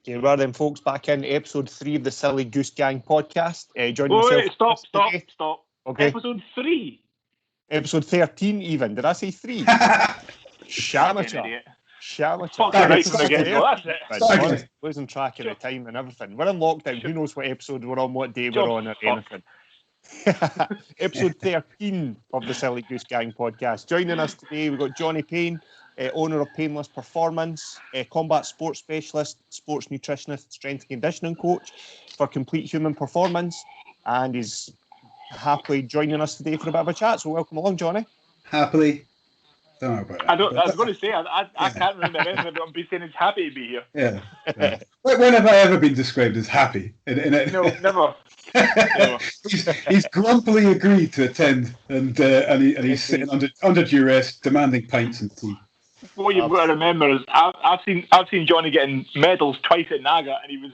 Okay, well then, folks, back in episode 3 of the Silly Goose Gang podcast. Wait, stop. Okay. Episode 3? Episode 13 even. Did I say 3? Shamateur. Fuck right from the get-go, that's it. Honestly, losing track of the time and everything. We're in lockdown. Who knows what episode we're on, what day we're on, or anything. Episode 13 of the Silly Goose Gang podcast. Joining us today, we've got Johnny Payne, owner of Painless Performance, combat sports specialist, sports nutritionist, strength and conditioning coach for complete human performance, and he's happily joining us today for a bit of a chat. So welcome along, Johnny. Happily. Don't know about that. I was going to say, I can't remember anything, but I'm saying he's happy to be here. Yeah. When have I ever been described as happy? No, never. He's grumpily agreed to attend, and he's sitting under duress, demanding pints and tea. What you've got to remember is I've seen Johnny getting medals twice at Naga, and he was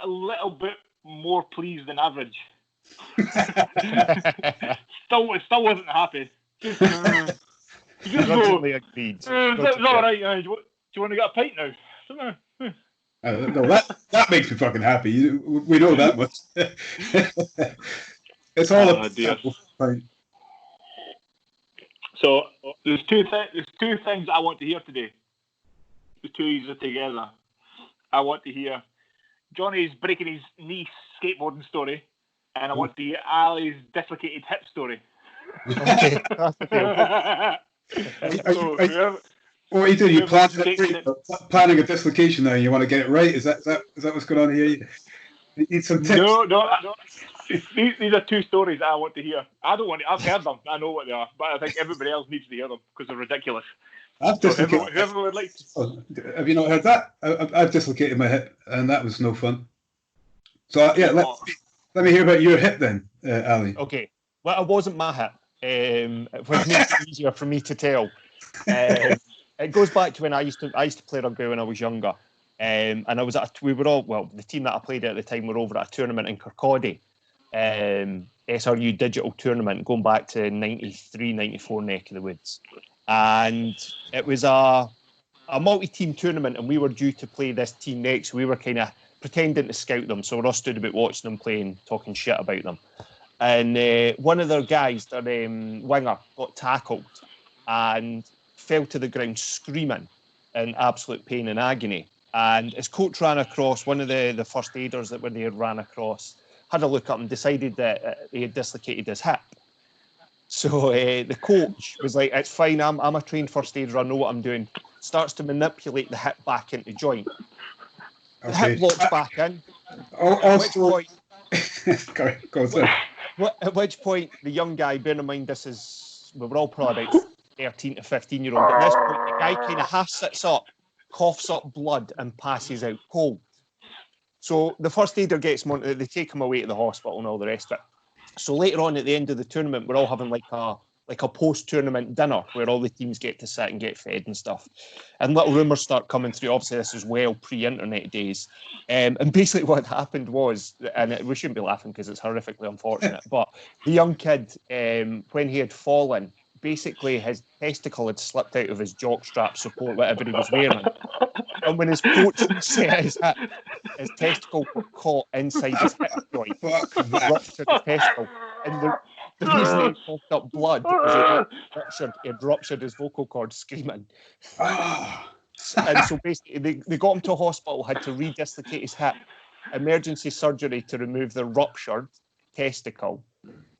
a little bit more pleased than average. still wasn't happy. Just go. Agreed. It's all right. Do you want to get a pint now? No, that makes me fucking happy. We know that much. It's all about pint. So there's two things I want to hear today. The two of you together. I want to hear Johnny's breaking his knee skateboarding story, and I want to hear Ali's dislocated hip story. Okay. What are you doing? You're planning a dislocation now, and you want to get it right? Is that what's going on here? You need some tips? No. These are two stories I want to hear. I don't want to. I've heard them. I know what they are, but I think everybody else needs to hear them because they're ridiculous. Whoever would like to. Oh, have you not heard that? I've dislocated my hip, and that was no fun. So let me hear about your hip then, Ali. Okay. Well, it wasn't my hip. Which makes it easier for me to tell. It goes back to when I used to play rugby when I was younger, and I was the team that I played at the time were over at a tournament in Kirkcaldy, SRU digital tournament going back to 93, 94 neck of the woods, and it was a multi-team tournament, and we were due to play this team next. We were kind of pretending to scout them, so we're all stood about watching them play and talking shit about them. And one of their guys, their winger, got tackled and fell to the ground screaming in absolute pain and agony. And his coach ran across, one of the first aiders that were there ran across, had a look up and decided that he had dislocated his hip. So the coach was like, it's fine, I'm a trained first aider, I know what I'm doing. Starts to manipulate the hip back into joint. The hip locks back in. At which point, the young guy, bear in mind we were all probably about 13 to 15-year-old. At this point, the guy kind of half sits up, coughs up blood, and passes out cold. So the first aider gets him on, they take him away to the hospital and all the rest of it. So later on at the end of the tournament, we're all having like a post-tournament dinner where all the teams get to sit and get fed and stuff. And little rumours start coming through. Obviously, this is well pre-internet days. And basically what happened was, and we shouldn't be laughing because it's horrifically unfortunate, but the young kid, when he had fallen, basically his testicle had slipped out of his jockstrap support, whatever he was wearing. And when his coach set his hip, his testicle got caught inside his hip joint. Ruptured his testicle. And the reason he coughed up blood was he had ruptured his vocal cords screaming. And so basically they got him to a hospital, had to redislocate his hip, emergency surgery to remove the ruptured testicle,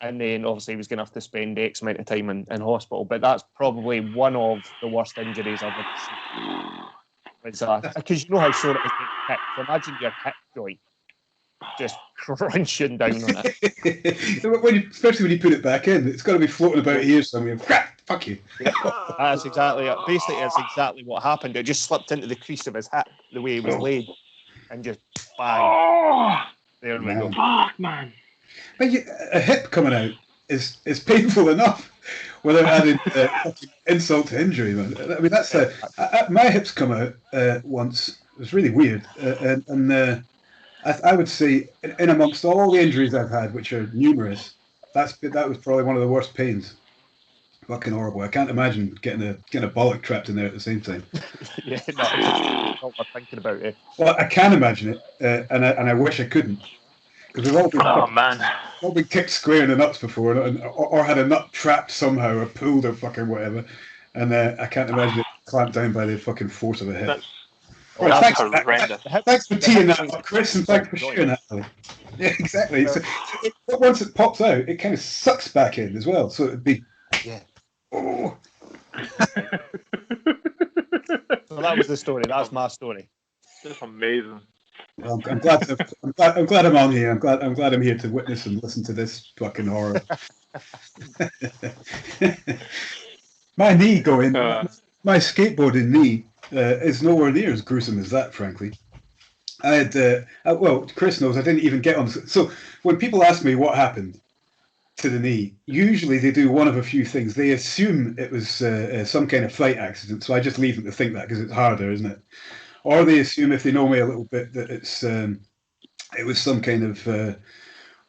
and then obviously he was going to have to spend X amount of time in hospital. But that's probably one of the worst injuries I've ever seen. Because you know how sore it is getting hit. So imagine your hip joint just crunching down on it. Especially when you put it back in, it's got to be floating about here somewhere. Fuck you. That's exactly it. Basically, that's exactly what happened. It just slipped into the crease of his hip the way he was laid, and just bang. There we go. Fuck, man. But a hip coming out is painful enough without adding insult to injury, man. I mean, that's my hips come out once. It was really weird, and I would say, in amongst all the injuries I've had, which are numerous, that was probably one of the worst pains. Fucking horrible. I can't imagine getting a bollock trapped in there at the same time. Yeah, no, it's not worth thinking about it. Well, I can imagine it, and I wish I couldn't, because we've all been kicked square in the nuts before, or had a nut trapped somehow, or pulled, or fucking whatever, and I can't imagine it clamped down by the fucking force of a hip. That's horrendous. Thanks for teeing that up, Chris, and thanks for sharing that. Yeah, exactly. So once it pops out, it kind of sucks back in as well. So it'd be oh. So that was the story. That's my story. That's amazing. Well, I'm glad I'm on here. I'm glad I'm here to witness and listen to this fucking horror. My knee my skateboarding knee is nowhere near as gruesome as that, frankly. I had well, Chris knows I didn't even get on. So when people ask me what happened to the knee, usually they do one of a few things. They assume it was some kind of flight accident, so I just leave them to think that because it's harder, isn't it? Or they assume, if they know me a little bit, that it was some kind of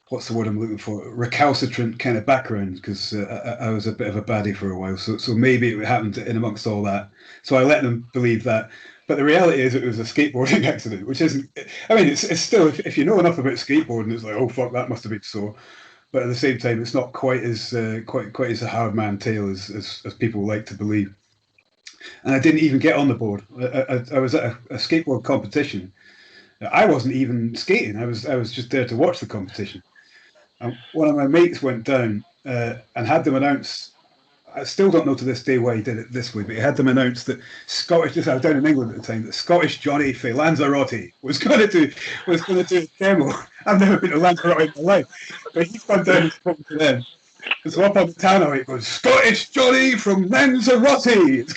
what's the word I'm looking for? Recalcitrant kind of background, because I was a bit of a baddie for a while. So maybe it happened in amongst all that. So I let them believe that. But the reality is, it was a skateboarding accident, which isn't. I mean, it's still, if you know enough about skateboarding, it's like, oh fuck, that must have been sore. But at the same time, it's not quite as quite as a hard man tale as people like to believe. And I didn't even get on the board. I was at a skateboard competition. I wasn't even skating. I was just there to watch the competition. And one of my mates went down and had them announce. I still don't know to this day why he did it this way, but he had them announce that Scottish. I was down in England at the time. That Scottish Johnny for Lanzarote was going to do a demo. I've never been to Lanzarote in my life, but he's gone down and spoken to them. And so up on the tannoy, it goes, Scottish Johnny from Lanzarote,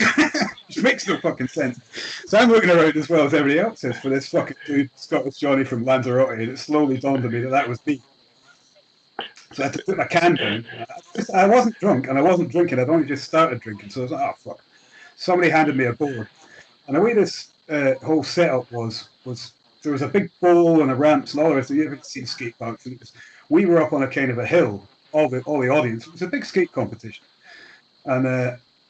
which makes no fucking sense. So I'm looking around as well as everybody else is for this fucking dude, Scottish Johnny from Lanzarote, and it slowly dawned on me that was me. So I had to put my can down. I wasn't drunk, and I wasn't drinking. I'd only just started drinking, so I was like, oh, fuck. Somebody handed me a board. And the way this whole setup was there was a big bowl and a ramps and all the rest. You ever seen skate parks? And we were up on a kind of a hill, all the audience. It was a big skate competition. And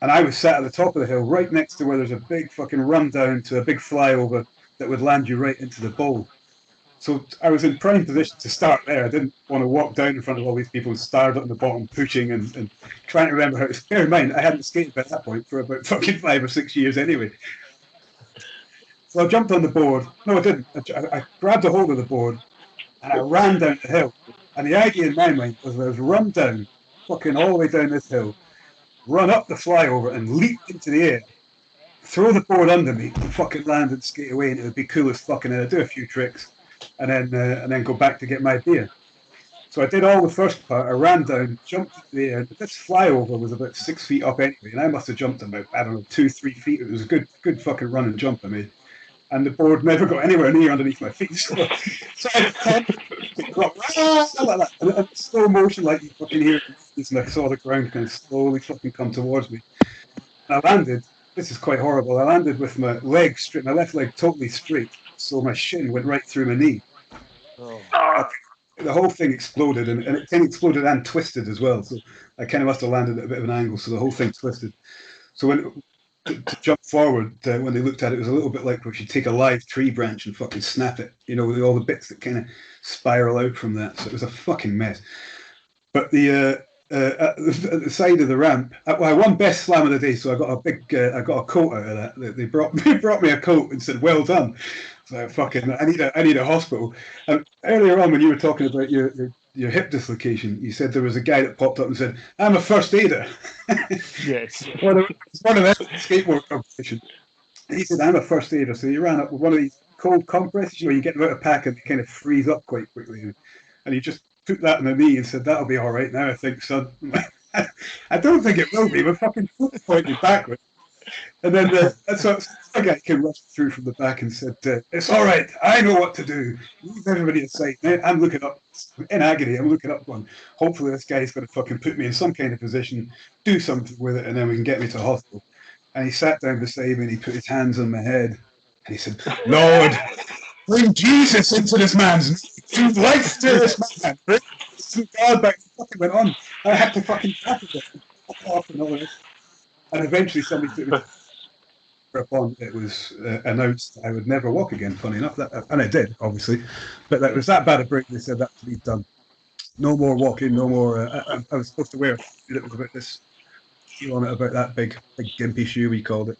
I was sat at the top of the hill, right next to where there's a big fucking run down to a big flyover that would land you right into the bowl. So I was in prime position to start there. I didn't want to walk down in front of all these people and start at the bottom, pushing and trying to remember how to. Bear in mind, I hadn't skated at that point for about fucking 5 or 6 years anyway. So I jumped on the board. No, I didn't. I grabbed a hold of the board and I ran down the hill. And the idea in my mind was I was run down, fucking all the way down this hill, run up the flyover and leap into the air, throw the board under me, and fucking land and skate away, and it would be cool as fucking. And I'd do a few tricks. And then go back to get my beer. So I did all the first part. I ran down, jumped into the air. This flyover was about 6 feet up anyway, and I must have jumped about, I don't know, 2-3 feet. It was a good fucking run and jump I made. And the board never got anywhere near underneath my feet. So I had like that, and slow motion, like you fucking hear it, and I saw the ground kind of slowly fucking come towards me. And I landed. This is quite horrible. I landed with my leg straight, my left leg totally straight. So my shin went right through my knee. Oh. The whole thing exploded, and it kind of exploded and twisted as well. So I kind of must have landed at a bit of an angle, so the whole thing twisted. So to jump forward, when they looked at it, it was a little bit like if you take a live tree branch and fucking snap it, with all the bits that kind of spiral out from that. So it was a fucking mess. But at the side of the ramp, I won best slam of the day, so I got a coat out of that. They brought me a coat and said, "Well done." So I need a hospital. And earlier on, when you were talking about your hip dislocation, you said there was a guy that popped up and said, "I'm a first aider." Yes. It's one of them skateboard competition. And he said, "I'm a first aider." So he ran up with one of these cold compresses, you get them out of pack and they kind of freeze up quite quickly. And he just put that on the knee and said, "That'll be all right now, I think, son." I don't think it will be. We're fucking pointed backwards. And then a guy came rushing through from the back and said, "It's all right. I know what to do. Leave everybody aside." I'm looking up, in agony, I'm looking up one. Hopefully this guy's going to fucking put me in some kind of position, do something with it, and then we can get me to hospital. And he sat down beside me and he put his hands on my head. And he said, "Lord, bring Jesus into this man's knee. Life to this man. Bring God back." Fucking went on. I had to fucking tackle it. off and all this. And eventually somebody took me upon it was announced that I would never walk again, funny enough. And I did, obviously. But that was that bad a break, they said that to be done. No more walking, no more. I was supposed to wear a shoe that was about this heel on it, about that big gimpy shoe, we called it.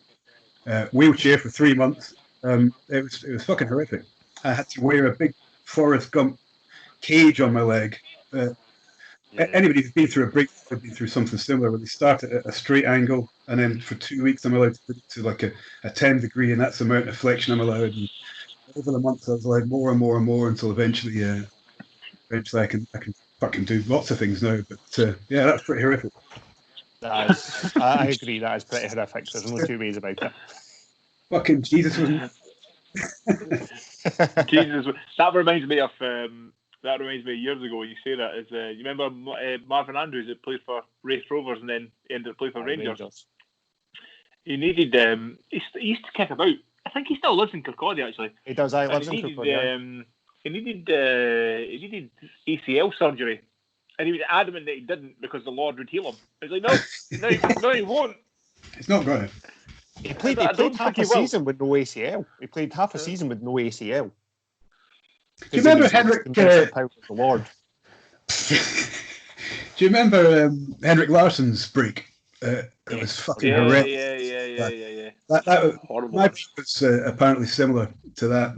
Wheelchair for 3 months. It was fucking horrific. I had to wear a big Forrest Gump cage on my leg. Anybody who's been through a break has been through something similar, where they start at a straight angle, and then for 2 weeks I'm allowed to put it to like a 10 degree, and that's the amount of flexion I'm allowed. And over the months I was allowed more and more and more until eventually I can fucking do lots of things now. But yeah, that's pretty horrific. I agree, that is pretty horrific. There's no two ways about it. Fucking Jesus was. Jesus, that reminds me of years ago when you say that. Is you remember Marvin Andrews that played for Raith Rovers and then ended up playing for Rangers? He needed he used to kick about. I think he still lives in Kirkcaldy actually. He does. I lives in Kirkcaldy. He needed ACL surgery, and he was adamant that he didn't because the Lord would heal him. He's like, no, he won't. It's not going to. He played half a season with no ACL. He played half a season with no ACL. Do you remember Henrik? The Lord. Do you remember Henrik Larsson's break? It was fucking horrendous. Yeah. That horrible. My break was apparently similar to that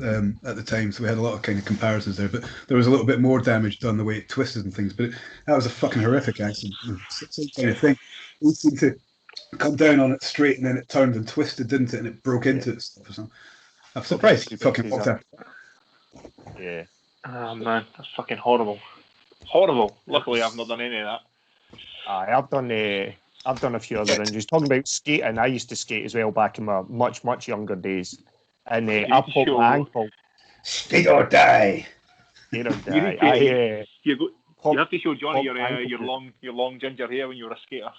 at the time, so we had a lot of kind of comparisons there. But there was a little bit more damage done the way it twisted and things. But that was a fucking horrific accident. Same kind of thing. We seemed to come down on it straight, and then it turned and twisted, didn't it? And it broke into it stuff or something. I'm surprised he fucking walked out. Yeah. Oh man, that's fucking horrible. Horrible. Luckily, I've not done any of that. I've done a few other injuries. Talking about skating, I used to skate as well back in my much younger days, and I popped my ankle. Skate or die. Skate or die. You have to show Johnny your long ginger hair when you were a skater.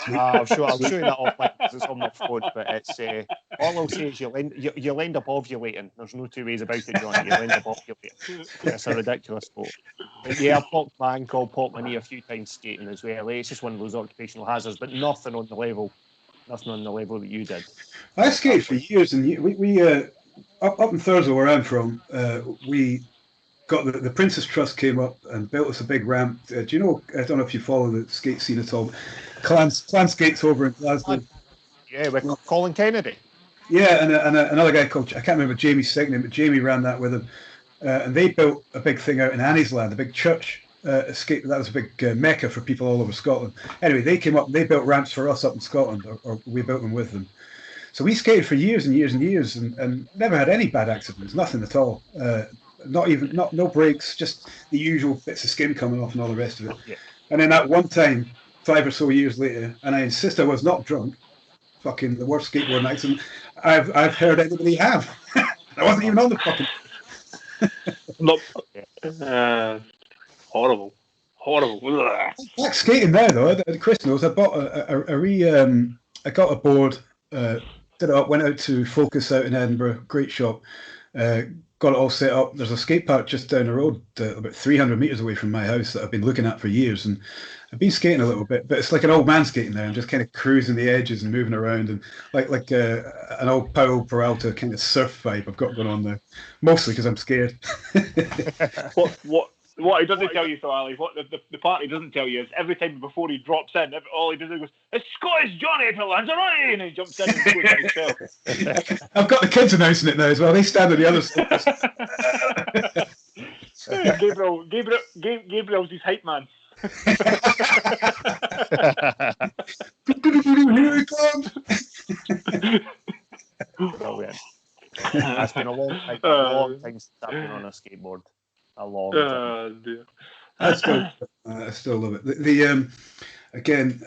I'll show you that offline because it's on my phone. But it's all I'll say is you'll end up ovulating. There's no two ways about it, Johnny. You'll end up ovulating. It's a ridiculous sport. But yeah, I popped my ankle, popped my knee a few times skating as well. It's just one of those occupational hazards, but nothing on the level that you did. I skated for years and years. We up in Thurso, where I'm from, we got the Princess Trust came up and built us a big ramp. Do you know? I don't know if you follow the skate scene at all. Clan Skates over in Glasgow. Yeah, with Colin Kennedy. Yeah, and another guy called, I can't remember Jamie's second name, but Jamie ran that with him. And they built a big thing out in Annie's Land, a big church skate. That was a big mecca for people all over Scotland. Anyway, they came up and they built ramps for us up in Scotland, or we built them with them. So we skated for years and years and years and never had any bad accidents, nothing at all. No breaks, just the usual bits of skin coming off and all the rest of it. Yeah. And then that one time, 5 or so years later, and I insist I was not drunk, fucking the worst skateboarding accident I've heard anybody have. I wasn't even on the fucking... Nope. Horrible. Back skating there though, Chris knows, I bought I got a board, did it up, went out to Focus out in Edinburgh, great shop, got it all set up. There's a skate park just down the road, about 300 metres away from my house, that I've been looking at for years, and I've been skating a little bit, but it's like an old man skating there. I'm just kind of cruising the edges and moving around, and like an old Paulo Peralta kind of surf vibe I've got going on there, mostly because I'm scared. What he doesn't tell you, so Ali, what the part he doesn't tell you is every time before he drops in, all he does is goes, "It's Scottish Johnny to Lanzarote," and he jumps in and goes himself. I've got the kids announcing it now as well. They stand on the other side. Gabriel's his hype man. Here he comes. Brilliant. It's been a long time since I've been on a skateboard. A long time. Dear. I still love it. Again,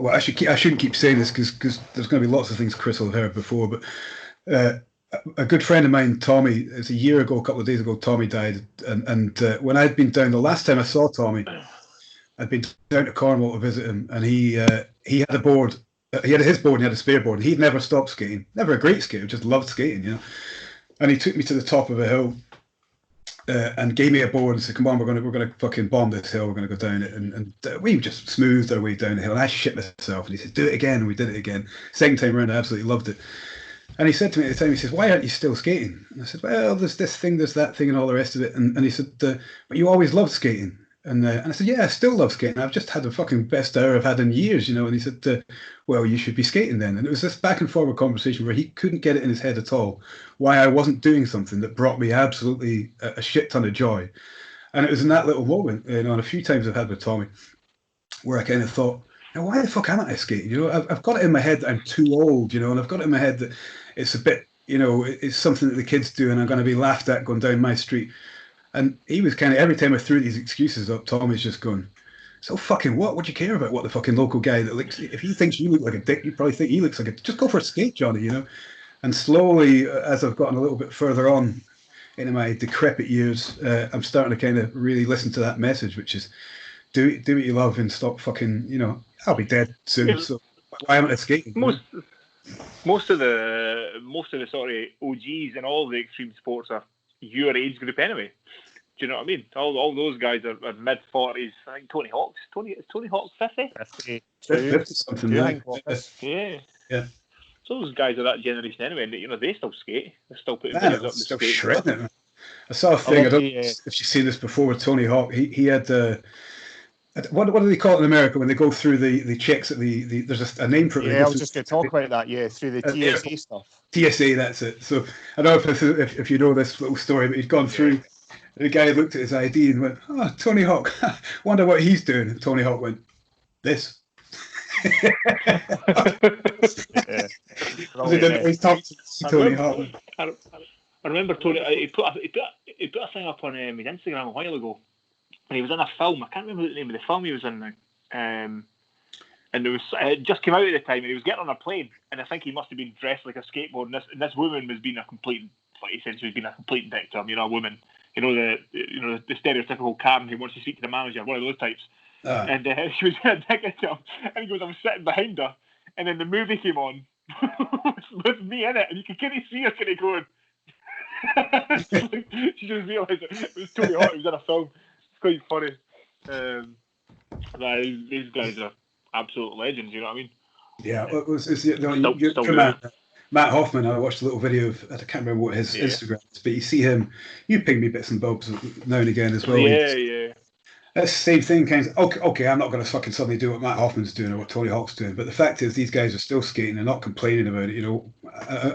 well, I shouldn't keep saying this because there's going to be lots of things Chris will have heard before, but a good friend of mine, Tommy, it's a year ago, a couple of days ago, Tommy died, and when I'd been down, the last time I saw Tommy, I'd been down to Cornwall to visit him, and he had a board. He had his board and he had a spare board, and he'd never stopped skating. Never a great skater, just loved skating, you know. And he took me to the top of a hill, and gave me a board and said, "Come on, we're gonna fucking bomb this hill. We're gonna go down it." And we just smoothed our way down the hill. And I shit myself. And he said, "Do it again." And we did it again. Second time around, I absolutely loved it. And he said to me at the time, he says, "Why aren't you still skating?" And I said, "Well, there's this thing, there's that thing, and all the rest of it." And he said, "But you always loved skating." And I said, "Yeah, I still love skating. I've just had the fucking best hour I've had in years, you know." And he said, "Well, you should be skating then." And it was this back and forward conversation where he couldn't get it in his head at all why I wasn't doing something that brought me absolutely a shit ton of joy. And it was in that little moment, you know, and a few times I've had with Tommy, where I kind of thought, now, why the fuck am I skating? You know, I've got it in my head that I'm too old, you know, and I've got it in my head that it's a bit, you know, it's something that the kids do and I'm going to be laughed at going down my street. And he was kind of, every time I threw these excuses up, Tommy's just going, "So fucking what? What do you care about what the fucking local guy that looks, if he thinks you look like a dick, you probably think he looks like a, just go for a skate, Johnny, you know?" And slowly, as I've gotten a little bit further on into my decrepit years, I'm starting to kind of really listen to that message, which is do what you love and stop fucking, you know, I'll be dead soon, so why am I skating? Most of the sort of OGs in all the extreme sports are your age group anyway. Do you know what I mean? All those guys are mid-40s. I think Tony Hawk's. Is Tony Hawk 50? 52 something. Yeah. So those guys are that generation anyway, and you know they still skate. They're still putting videos up the skate. Shredding it. I saw a thing. I don't know if you've seen this before with Tony Hawk. He had what do they call it in America when they go through the checks at the there's a name for it. Yeah, I was just going to talk about that. Yeah, through the TSA stuff. TSA, that's it. So I don't know if you know this little story, but he'd gone through. The guy looked at his ID and went, "Oh, Tony Hawk. Wonder what he's doing." And Tony Hawk went, "This." I remember Tony. He put a thing up on his Instagram a while ago, and he was in a film. I can't remember the name of the film he was in now. And it just came out at the time, and he was getting on a plane, and I think he must have been dressed like a skateboard. And this woman was being a complete, what he said, she was being a complete dick to him. You know, a woman. You know the stereotypical Karen who wants to speak to the manager, one of those types. And she was being a dick to him, and he goes, "I was sitting behind her," and then the movie came on with me in it, and you could kind of see her kind of going. She just realised it was Tony Hawk. It was in a film. It's quite funny. These guys are absolute legends. You know what I mean? Yeah. Matt Hoffman, I watched a little video of, I can't remember what his Instagram is, but you see him, you ping me bits and bobs now and again as well. Yeah. That's the same thing, kind of, okay, I'm not going to fucking suddenly do what Matt Hoffman's doing or what Tony Hawk's doing, but the fact is these guys are still skating and not complaining about it, you know.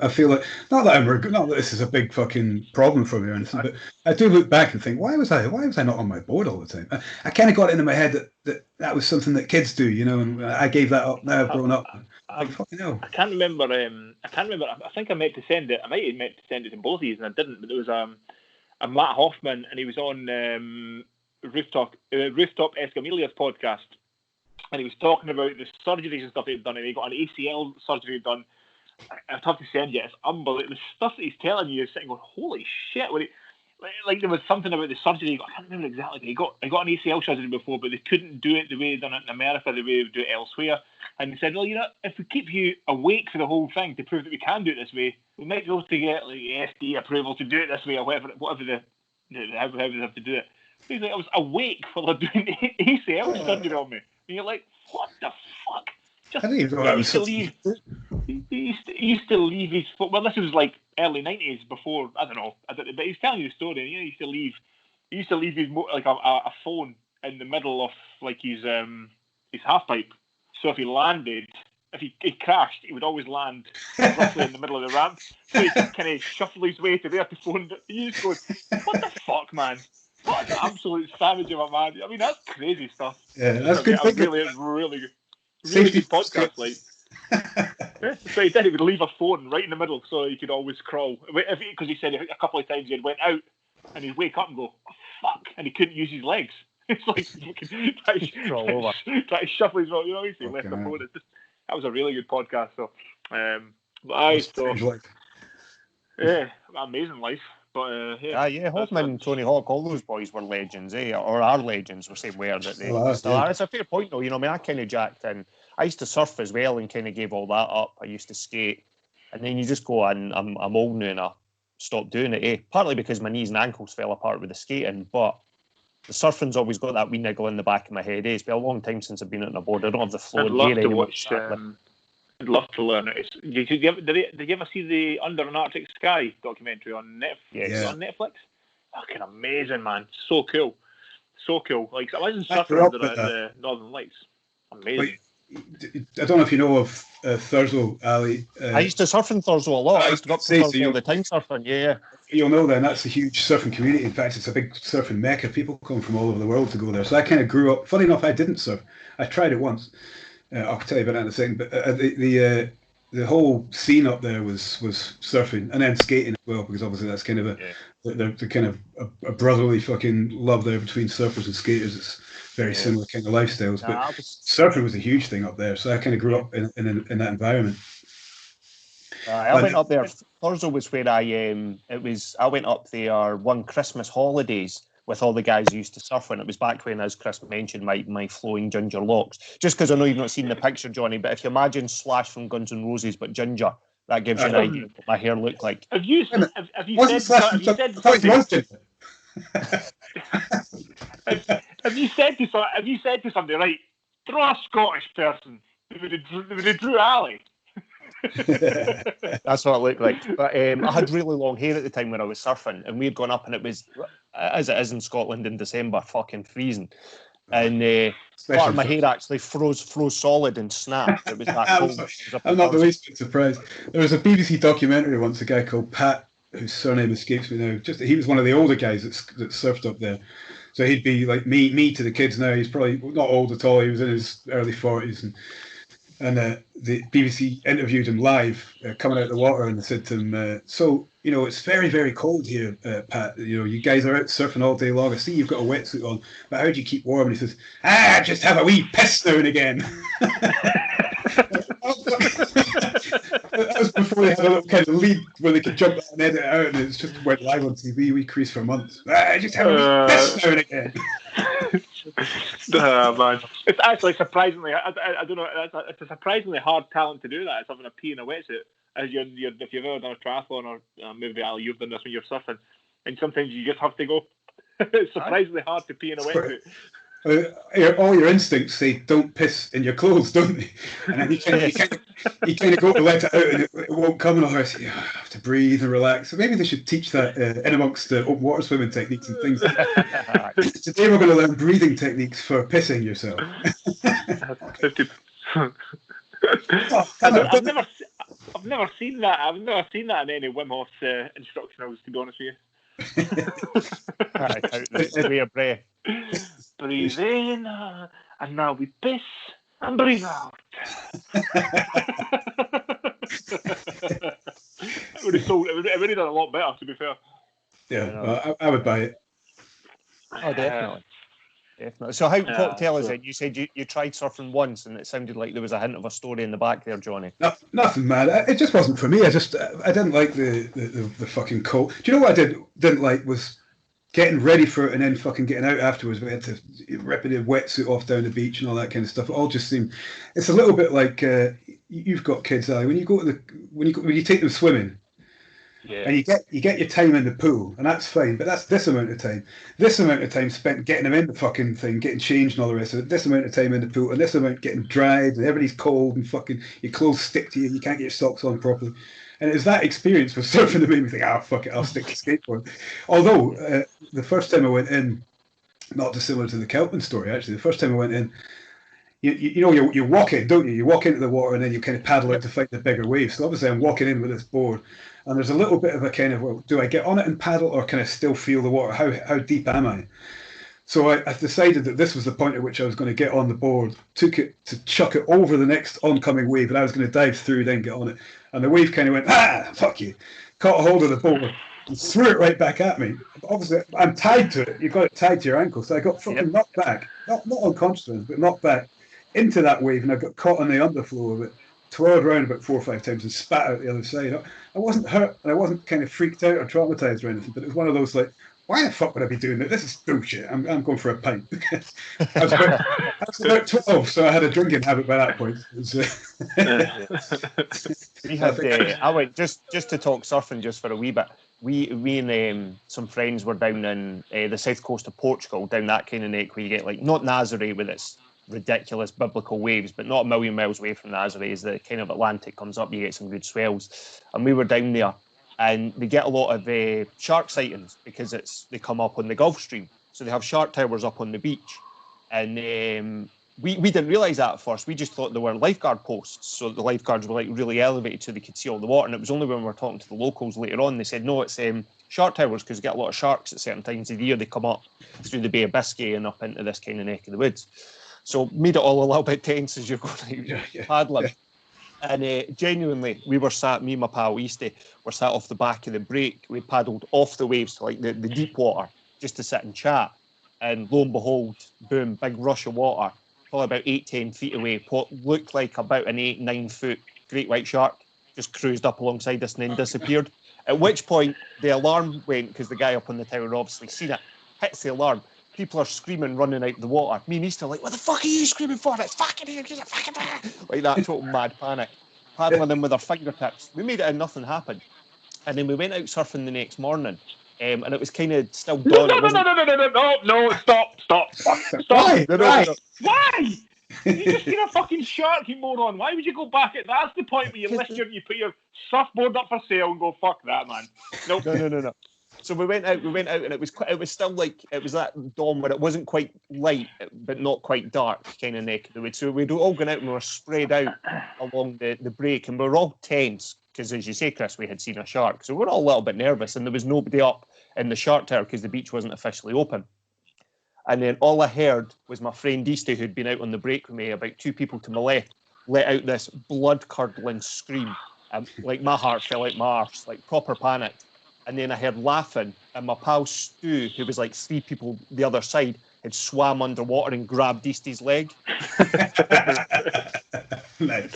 I feel like, not that this is a big fucking problem for me or anything, but I do look back and think, why was I not on my board all the time? I kind of got into my head that was something that kids do, you know, and I gave that up. Now I've grown up. Fucking hell. I can't remember. I think I meant to send it. I might have meant to send it to both of you, and I didn't. But there was a Matt Hoffman, and he was on Rooftop Escamilia's podcast, and he was talking about the surgeries and stuff he'd done, and he got an ACL surgery done. I'd have to send you. It's unbelievable. The stuff that he's telling you is sitting going, holy shit! Like there was something about the surgery. I can't remember exactly. He got an ACL surgery before, but they couldn't do it the way they've done it in America, the way they do it elsewhere. And they said, well, you know, if we keep you awake for the whole thing to prove that we can do it this way, we might be able to get like FDA approval to do it this way or whatever however they have to do it. He's like, I was awake while they're doing ACL surgery on me. And you're like, what the fuck? I didn't even know that was he used to leave his foot. Well, this was like early 90s before, I don't know, but he's telling you the story. You know, he used to leave his like a phone in the middle of like his half pipe. So if he landed, if he crashed, he would always land roughly in the middle of the ramp. So he could kind of shuffle his way to there to phone. He just goes, what the fuck, man? What an absolute savage of a man. I mean, that's crazy stuff. Yeah, that's good. Really good podcast, like. Yeah, so he did. He would leave a phone right in the middle so he could always crawl. Because he said a couple of times he had went out and he'd wake up and go, oh, fuck, and he couldn't use his legs. It's like try to shuffle his way. You know, he left the phone. That was a really good podcast. So, yeah, amazing life. But Hoffman and Tony Hawk, all those boys were legends, or are legends. We're saying where that they still are. It's a fair point, though. You know, I mean, I kind of jacked in. I used to surf as well and kind of gave all that up. I used to skate, and then you just go, I'm old now, and I stopped doing it. Partly because my knees and ankles fell apart with the skating, but the surfing's always got that wee niggle in the back of my head. It's been a long time since I've been on a board. I don't have the flow I'd and love gear to anymore, watch. sadly. I'd love to learn it. Did you ever see the Under an Arctic Sky documentary on on Netflix? Fucking amazing, man. So cool. So cool. Like, imagine surfing under the Northern Lights. Amazing. I don't know if you know of Thurso, Ali. I used to surf in Thurso a lot. I used to go up to Thurso all the time surfing, yeah. You'll know then, that's a huge surfing community. In fact, it's a big surfing mecca. People come from all over the world to go there. So I kind of grew up, funny enough, I didn't surf. I tried it once. I'll tell you about that in a second. But the whole scene up there was surfing and then skating as well, because obviously that's kind of the kind of a brotherly fucking love there between surfers and skaters. It's very similar kind of lifestyles. But surfing was a huge thing up there, so I kind of grew up in that environment. I went up there. Thurso was where I went up there one Christmas holidays with all the guys who used to surf, and it was back when, as Chris mentioned, my flowing ginger locks. Just because I know you've not seen the picture, Johnny, but if you imagine Slash from Guns N' Roses but ginger, that gives you an idea of what my hair looked like. Have you said to somebody, right, throw a Scottish person? They would have drew Ali. That's what it looked like. But I had really long hair at the time when I was surfing, and we had gone up, and it was, as it is in Scotland in December, fucking freezing. And part of my hair actually froze solid and snapped. It was that cold. I'm not the least bit surprised. There was a BBC documentary once, a guy called Pat, whose surname escapes me now. He was one of the older guys that surfed up there. So he'd be like me to the kids now. He's probably not old at all. He was in his early 40s, and the BBC interviewed him live coming out of the water, and they said to him, so, you know, it's very, very cold here, Pat. You know, you guys are out surfing all day long. I see you've got a wetsuit on, but how do you keep warm? And he says, just have a wee piss now and again. That was before they had a little kind of lead where they could jump and edit it out, and it's just went live on TV. We creased for months. Just have a wee piss now and again. Man, it's actually surprisingly. I don't know. It's a surprisingly hard talent to do that. It's having a pee in a wetsuit. As if you've ever done a triathlon, or maybe Ali, you've done this when you're surfing, and sometimes you just have to go. It's surprisingly hard to pee in a wetsuit. All your instincts say don't piss in your clothes, don't they? And then you kind of go to let it out, and it won't come. And all that. You have to breathe and relax. So maybe they should teach that in amongst the open water swimming techniques and things. Today we're going to learn breathing techniques for pissing yourself. I've never seen that. I've never seen that in any Wim Hof's instructionals, to be honest with you. Way of breath. Breathe in, and now we piss and breathe out. It would have done a lot better, to be fair. Yeah, well, I would buy it. Oh, definitely. So what tell us then? You said you tried surfing once, and it sounded like there was a hint of a story in the back there, Johnny. Nothing, man. It just wasn't for me. I didn't like the fucking cold. Do you know what I didn't like was getting ready for it and then fucking getting out afterwards. We had to rip the wetsuit off down the beach and all that kind of stuff. It all just seemed. It's a little bit like you've got kids, Ali. When you take them swimming. Yeah. And you get your time in the pool, and that's fine, but that's this amount of time. This amount of time spent getting them in the fucking thing, getting changed and all the rest of it. This amount of time in the pool, and this amount getting dried, and everybody's cold, and fucking your clothes stick to you, you can't get your socks on properly. And it was that experience with surfing that made me think, fuck it, I'll stick to skateboard. Although, the first time I went in, not dissimilar to the Kelpman story, actually, the first time I went in, you walk in, don't you? You walk into the water, and then you kind of paddle out to fight the bigger waves. So obviously I'm walking in with this board, and there's a little bit of a kind of, well, do I get on it and paddle, or can I still feel the water? How deep am I? So I decided that this was the point at which I was going to get on the board, took it to chuck it over the next oncoming wave, and I was going to dive through, then get on it. And the wave kind of went, fuck you, caught a hold of the board and threw it right back at me. Obviously, I'm tied to it. You've got it tied to your ankle. So I got fucking knocked back, not unconscious, but knocked back into that wave, and I got caught on the underflow of it, twirled around about 4 or 5 times and spat out the other side. I wasn't hurt, and I wasn't kind of freaked out or traumatized or anything, but it was one of those like, why the fuck would I be doing that? This is bullshit. I'm going for a pint. I was about 12, so I had a drinking habit by that point. We had, I went just to talk surfing just for a wee bit. we and some friends were down in the south coast of Portugal, down that kind of neck where you get like not Nazaré with its ridiculous biblical waves, but not a million miles away from Nazaré as the kind of Atlantic comes up, you get some good swells. And we were down there, and they get a lot of shark sightings because they come up on the Gulf Stream. So they have shark towers up on the beach, and we didn't realise that at first. We just thought they were lifeguard posts, so the lifeguards were like really elevated so they could see all the water. And it was only when we were talking to the locals later on, they said, no, it's shark towers because you get a lot of sharks at certain times of the year. They come up through the Bay of Biscay and up into this kind of neck of the woods. So made it all a little bit tense as you're going out paddling. And genuinely, we were sat, me and my pal Eastie, were sat off the back of the break. We paddled off the waves to like the deep water just to sit and chat. And lo and behold, boom, big rush of water, probably about 8-10 feet away. What looked like about an 8-9 foot great white shark just cruised up alongside us and then disappeared. At which point, the alarm went because the guy up on the tower obviously seen it, hits the alarm. People are screaming, running out the water. Me and Easter are like, what the fuck are you screaming for? It's fucking here, get it fucking there. Like that total mad panic. Paddling in with our fingertips. We made it and nothing happened. And then we went out surfing the next morning. And it was kind of still dawn. No, stop. Why? Why? You just seen a fucking shark, you moron. Why would you go back at that's the point where you put your surfboard up for sale and go, fuck that, man. Nope. No. So we went out, and it was still like, it was that dawn where it wasn't quite light, but not quite dark kind of neck of the woods. So we'd all gone out and we were spread out along the break, and we were all tense because, as you say, Chris, we had seen a shark. So we were all a little bit nervous, and there was nobody up in the shark tower because the beach wasn't officially open. And then all I heard was my friend Eastie, who'd been out on the break with me, about 2 people to my left, let out this blood-curdling scream. Like my heart fell out my arse, like proper panic. And then I heard laughing, and my pal Stu, who was like 3 people the other side, had swam underwater and grabbed Eastie's leg. Nice.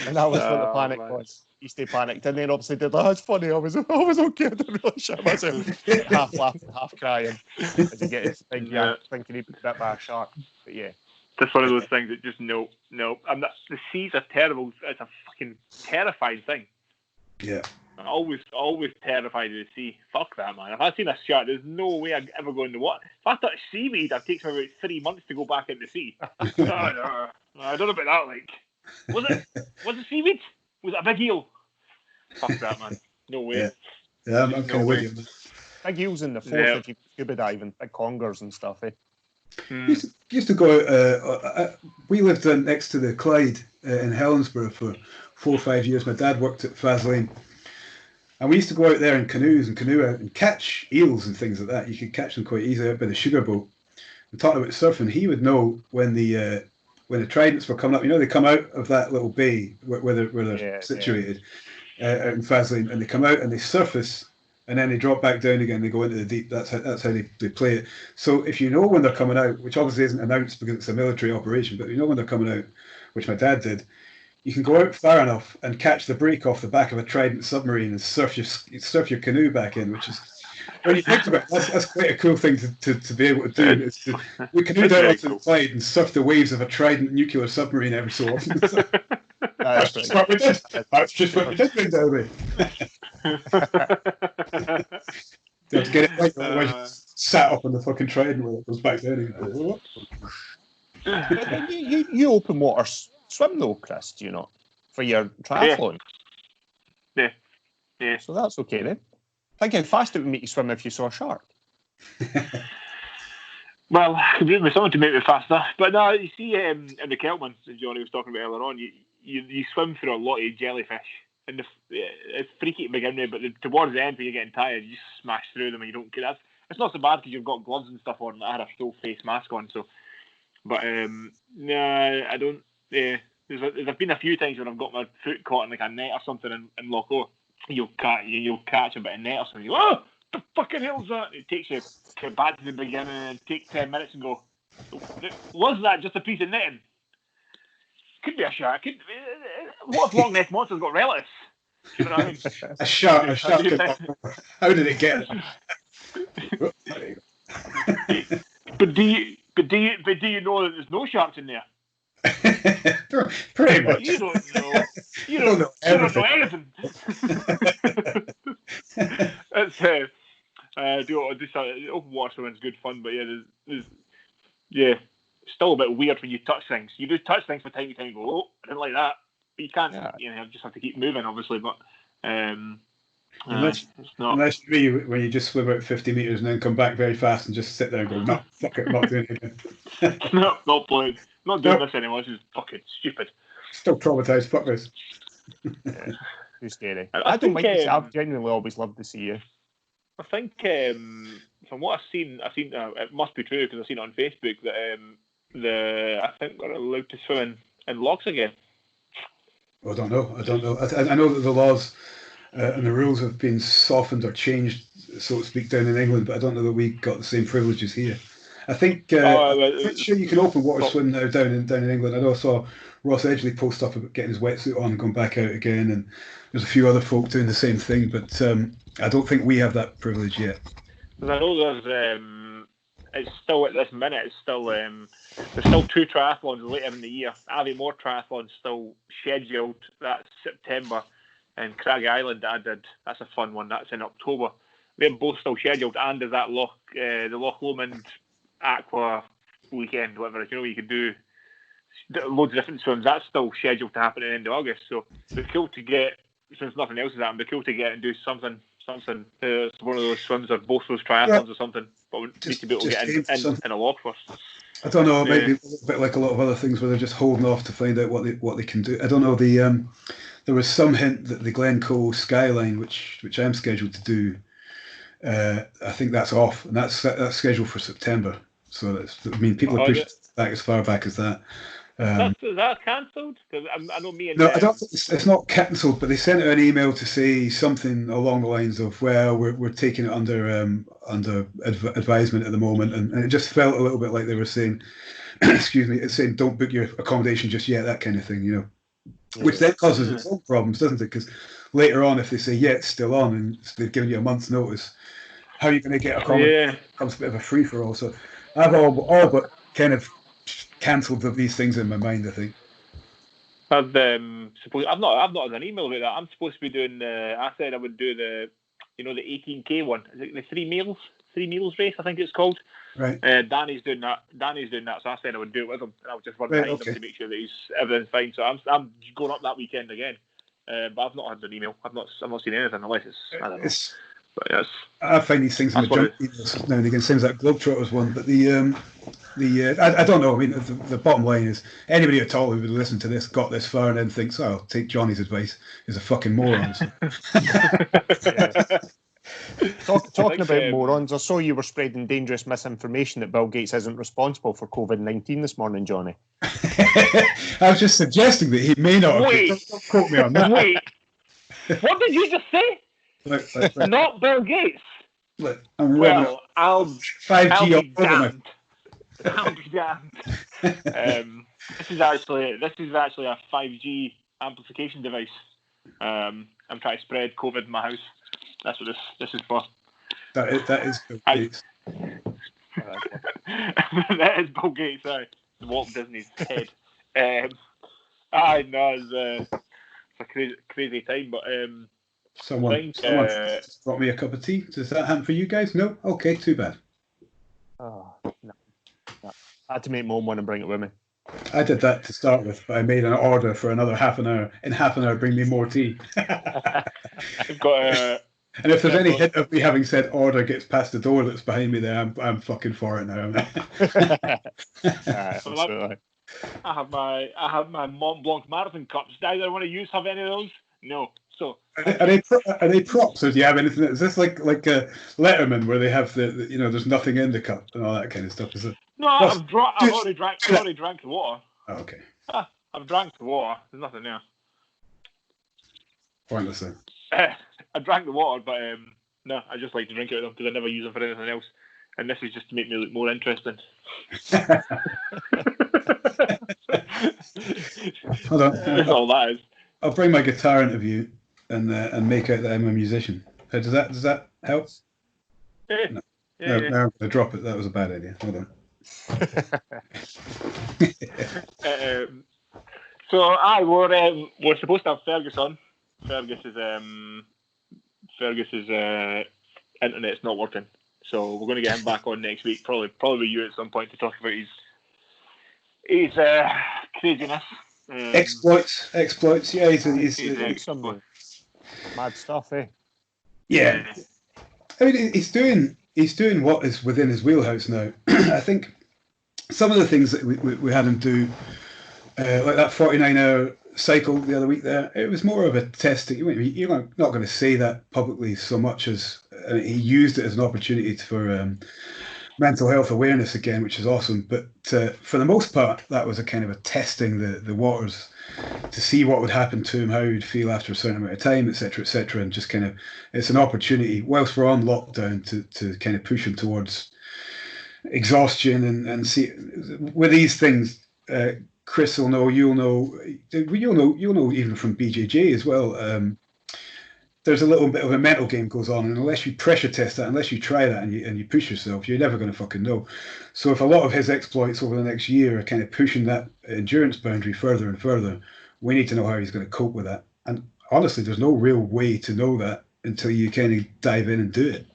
And that was what the panic was. Eastie panicked, and then obviously did that. It's funny, I was okay, I didn't really shit myself. Half laughing, half crying as you get his thinking he'd been bit by a shark. But yeah. Just one of those things that just no. The seas are terrible. It's a fucking terrifying thing. Yeah. I'm always terrified of the sea. Fuck that, man. If I'd seen a shark, there's no way I'd ever go in the water. If I touched seaweed, it takes me about 3 months to go back in the sea. No, I don't know about that. Like, was it seaweed? Was it a big eel? Fuck that, man. No way. Yeah, I'm kind of with you. Big eels in the fourth if you scuba diving, big congers and stuff. Used to go out. We lived next to the Clyde in Helensburgh for 4 or 5 years. My dad worked at Vaseline. And we used to go out there in canoes and canoe out and catch eels and things like that. You could catch them quite easily out by the sugar boat. And talking about surfing, he would know when the tridents were coming up. You know, they come out of that little bay where they're situated out in Vaseline, and they come out and they surface, and then they drop back down again. They go into the deep. That's how they play it. So if you know when they're coming out, which obviously isn't announced because it's a military operation, but you know when they're coming out, which my dad did. You can go out far enough and catch the break off the back of a Trident submarine and surf your canoe back in, which is, when you think about it, that's quite a cool thing to be able to do. We canoed out onto the Clyde and surf the waves of a Trident nuclear submarine every so often. That's just what we did. That's just what we did down there. You have to get it right, otherwise you sat up on the fucking Trident when it goes back down again. You open water swim though, Chris, do you not? For your triathlon? Yeah. So that's okay then. Think how fast it would make you swim if you saw a shark. Well, I could do it with someone to make it faster. But no, you see, in the Keltman, as Johnny was talking about earlier on, you swim through a lot of jellyfish. And it's freaky to begin with, but towards the end, when you're getting tired, you just smash through them and you don't care. It's not so bad because you've got gloves and stuff on. I had a full face mask on, so. But no, I don't. Yeah, there's been a few times when I've got my foot caught in like a net or something in Loch-O. You'll catch a bit of net or something. You go, oh, the fucking hell's that? It takes you back to the beginning and take 10 minutes and go, was that just a piece of netting? Could be a shark. What if Loch Ness Monster's got relatives? You know what I mean? A shark. How did it get that? But do you know that there's no sharks in there? Pretty much. You don't know. You don't know anything. do something. Open water swimming's good fun, but yeah, still a bit weird when you touch things. You do touch things from time to time and go, oh, I didn't like that. But you can't, you just have to keep moving, obviously. But unless you when you just swim out 50 metres and then come back very fast and just sit there and go, no, fuck it, not doing it again. No, not playing. Not doing this anymore. This is fucking stupid. Still traumatised, fuck this. Too scary. I don't mind this. I've genuinely always loved to see you. I think from what I've seen, it must be true because I've seen it on Facebook that I think we're allowed to swim in lochs again. I don't know. I know that the laws and the rules have been softened or changed, so to speak, down in England, but I don't know that we got the same privileges here. I think I'm sure you can open water swim now down in England. I know I saw Ross Edgley post up about getting his wetsuit on and going back out again, and there's a few other folk doing the same thing, but I don't think we have that privilege yet. Because I know it's still at this minute. It's still there's still 2 triathlons later in the year. Aviemore triathlon's still scheduled. That's September, and Craggy Island I did. That's a fun one. That's in October. They're both still scheduled, and there's that the Loch Lomond Aqua weekend, whatever. You can do loads of different swims. That's still scheduled to happen at the end of August. So it'd be cool to get, since nothing else is happening, it'd be cool to get and do something. One of those swims or both those triathlons or something. But we need to be able to get in a loch first. I don't know. Maybe a bit like a lot of other things where they're just holding off to find out what they can do. I don't know. There was some hint that the Glencoe Skyline, which I'm scheduled to do, I think that's off, and that's scheduled for September. So people are pushed back as far back as that. Is that cancelled? Because I know me and no, I don't think it's not cancelled, but they sent out an email to say something along the lines of, well, we're taking it under advisement at the moment, and it just felt a little bit like they were saying, excuse me, it's saying don't book your accommodation just yet, that kind of thing, which then causes its own problems, doesn't it? Because later on, if they say it's still on and they've given you a month's notice, how are you going to get accommodation? It becomes a bit of a free for all. So I've all but kind of cancelled these things in my mind, I think. I've not had an email about that. I'm supposed to be doing. I said I would do the 18K one. Is it the 3 meals race? I think it's called. Right. Danny's doing that. So I said I would do it with him, and I would just run behind him to make sure that everything's fine. So I'm going up that weekend again. But I've not had an email. I've not seen anything unless I don't know. But yes, I find these things in the junk emails now and again. Seems like Globetrotters one, but I don't know. I mean, the bottom line is anybody at all who would listen to this got this far and then thinks, "Oh, I'll take Johnny's advice," is a fucking moron. Talking about morons, I saw you were spreading dangerous misinformation that Bill Gates isn't responsible for COVID-19 this morning, Johnny. I was just suggesting that he may not. Don't quote me on that. Wait, what did you just say? Look. Not Bill Gates. Look, I'll 5G all over me. I'll be damned. This is actually a 5G amplification device. I'm trying to spread COVID in my house. That's what this is for. That is Bill Gates. That is Bill Gates. Sorry, Walt Disney's head. I know it's a crazy time, but someone brought me a cup of tea. Does that happen for you guys? No. Okay, too bad. Oh no. I had to make Mum want to bring it with me. I did that to start with, but I made an order for another half an hour. In half an hour, bring me more tea. I've got and if there's any hint of me having said order gets past the door that's behind me there, I'm fucking for it now. I have my Mont Blanc marathon cups. Do either one of you have any of those? No. So are they props, or do you have anything? Is this like a Letterman where they have the there's nothing in the cup and all that kind of stuff? Is it? No, I've already drank the water. Oh, okay. I've drank the water. There's nothing there. Pointless then. I drank the water, but no, I just like to drink it with them because I never use them for anything else. And this is just to make me look more interesting. Hold on. That's all that is. I'll bring my guitar interview and make out that I'm a musician. Does that help? Yeah. No. Yeah. No, I'm going to drop it. That was a bad idea. Hold on. So we're supposed to have Fergus on. Fergus is internet's not working. So we're going to get him back on next week, probably you at some point, to talk about his craziness. Exploits. Yeah, he's some mad stuff, eh? Yeah. I mean, he's doing what is within his wheelhouse now. I think some of the things that we had him do, like that 49-hour cycle the other week there, it was more of a testing. You're not going to say that publicly so much as he used it as an opportunity for mental health awareness again, which is awesome. But for the most part, that was a kind of a testing the waters to see what would happen to him, how he would feel after a certain amount of time, etc., and just kind of, it's an opportunity whilst we're on lockdown to kind of push him towards exhaustion and see with these things. Chris will know, you'll know even from BJJ as well. There's a little bit of a mental game goes on, and unless you pressure test that, unless you try that and you push yourself, you're never going to fucking know. So if a lot of his exploits over the next year are kind of pushing that endurance boundary further and further, we need to know how he's going to cope with that. And honestly, there's no real way to know that until you kind of dive in and do it.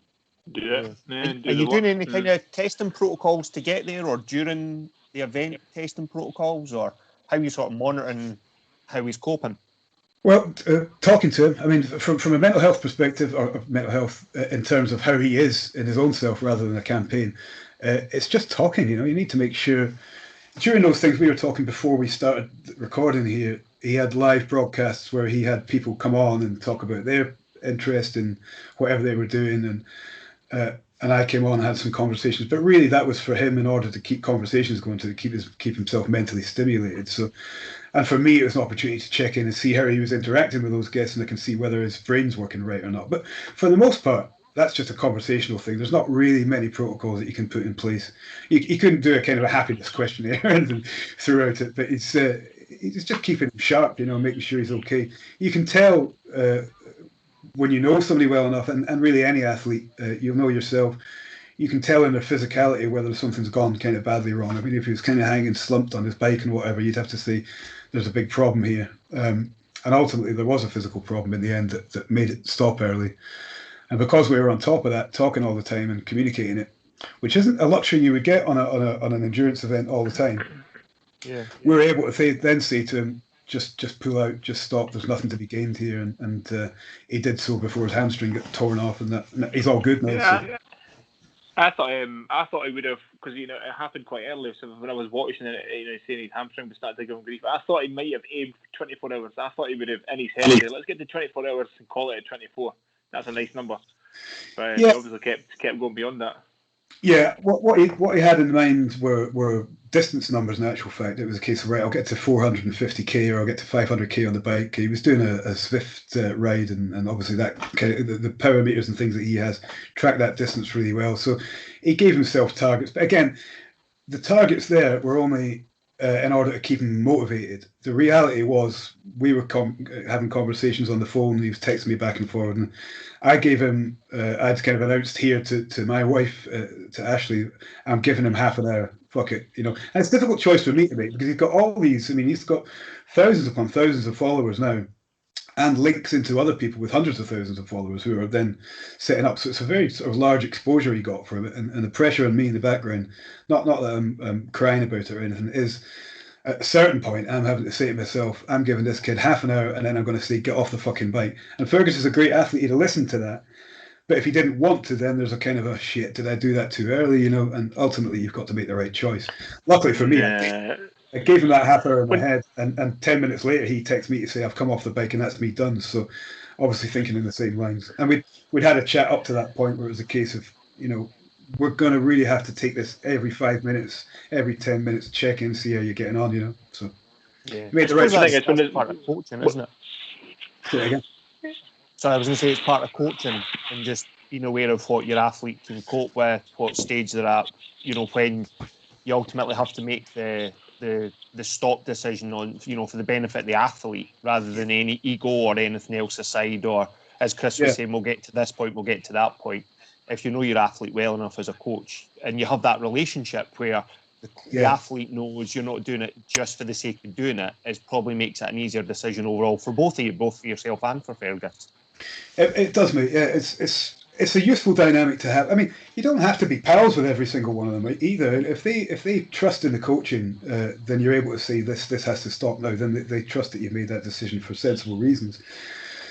Yeah. Are you doing any kind of testing protocols to get there, or during the event testing protocols, or how are you sort of monitoring how he's coping? Well, talking to him, I mean, from a mental health perspective, or mental health in terms of how he is in his own self rather than a campaign, it's just talking, you need to make sure. During those things we were talking before we started recording here, he had live broadcasts where he had people come on and talk about their interest in whatever they were doing, and I came on and had some conversations. But really, that was for him in order to keep conversations going, to keep himself mentally stimulated. So, and for me, it was an opportunity to check in and see how he was interacting with those guests, and I can see whether his brain's working right or not. But for the most part, that's just a conversational thing. There's not really many protocols that you can put in place. You couldn't do a kind of a happiness questionnaire and throughout it, but it's just keeping him sharp, making sure he's okay. You can tell when you know somebody well enough, and really any athlete, you'll know yourself, you can tell in their physicality whether something's gone kind of badly wrong. I mean, if he was kind of hanging slumped on his bike and whatever, you'd have to say there's a big problem here. And ultimately, there was a physical problem in the end that made it stop early. And because we were on top of that, talking all the time and communicating it, which isn't a luxury you would get on an endurance event all the time, we were able to then say to him, just pull out, just stop. There's nothing to be gained here, and he did so before his hamstring got torn off, and that he's all good now. Yeah, so. I thought he would have, because it happened quite early. So when I was watching it, saying his hamstring was starting to give him grief, I thought he might have aimed for 24 hours. I thought he would have in his head said, let's get to 24 hours and call it at 24. That's a nice number. But he obviously kept going beyond that. Yeah, what he had in mind were distance numbers. In actual fact, it was a case of, right, I'll get to 450k or I'll get to 500k on the bike. He was doing a Swift ride, and obviously that kind of, the power meters and things that he has track that distance really well. So he gave himself targets, but again, the targets there were only in order to keep him motivated. The reality was we were having conversations on the phone. He was texting me back and forward, and I gave him, I'd kind of announced here to my wife, to Ashley, I'm giving him half an hour. Fuck it, And it's a difficult choice for me to make because he's got all these, he's got thousands upon thousands of followers now, and links into other people with hundreds of thousands of followers who are then setting up. So it's a very sort of large exposure he got from it, and the pressure on me in the background, not that I'm crying about it or anything, is at a certain point I'm having to say to myself, I'm giving this kid half an hour and then I'm going to say, get off the fucking bike. And Fergus is a great athlete, he'd have listened to that. But if he didn't want to, then there's a kind of a shit, did I do that too early, And ultimately you've got to make the right choice. Luckily for me, I gave him that half hour in my head, and 10 minutes later he texted me to say I've come off the bike, and that's me done. So obviously thinking in the same lines. And we'd had a chat up to that point where it was a case of, we're going to really have to take this every 5 minutes, every 10 minutes, check in, see how you're getting on, So made the right choice. That's part of coaching, isn't it? Say it again. So I was going to say it's part of coaching and just being aware of what your athlete can cope with, what stage they're at, when you ultimately have to make the stop decision on, for the benefit of the athlete rather than any ego or anything else aside, or as Chris was saying, we'll get to this point, we'll get to that point. If you know your athlete well enough as a coach and you have that relationship where the athlete knows you're not doing it just for the sake of doing it, it probably makes it an easier decision overall for both of you, both for yourself and for Fergus. It does, mate. Yeah, it's it's a useful dynamic to have. I mean, you don't have to be pals with every single one of them either. If they trust in the coaching, then you're able to say this has to stop now. Then they trust that you've made that decision for sensible reasons.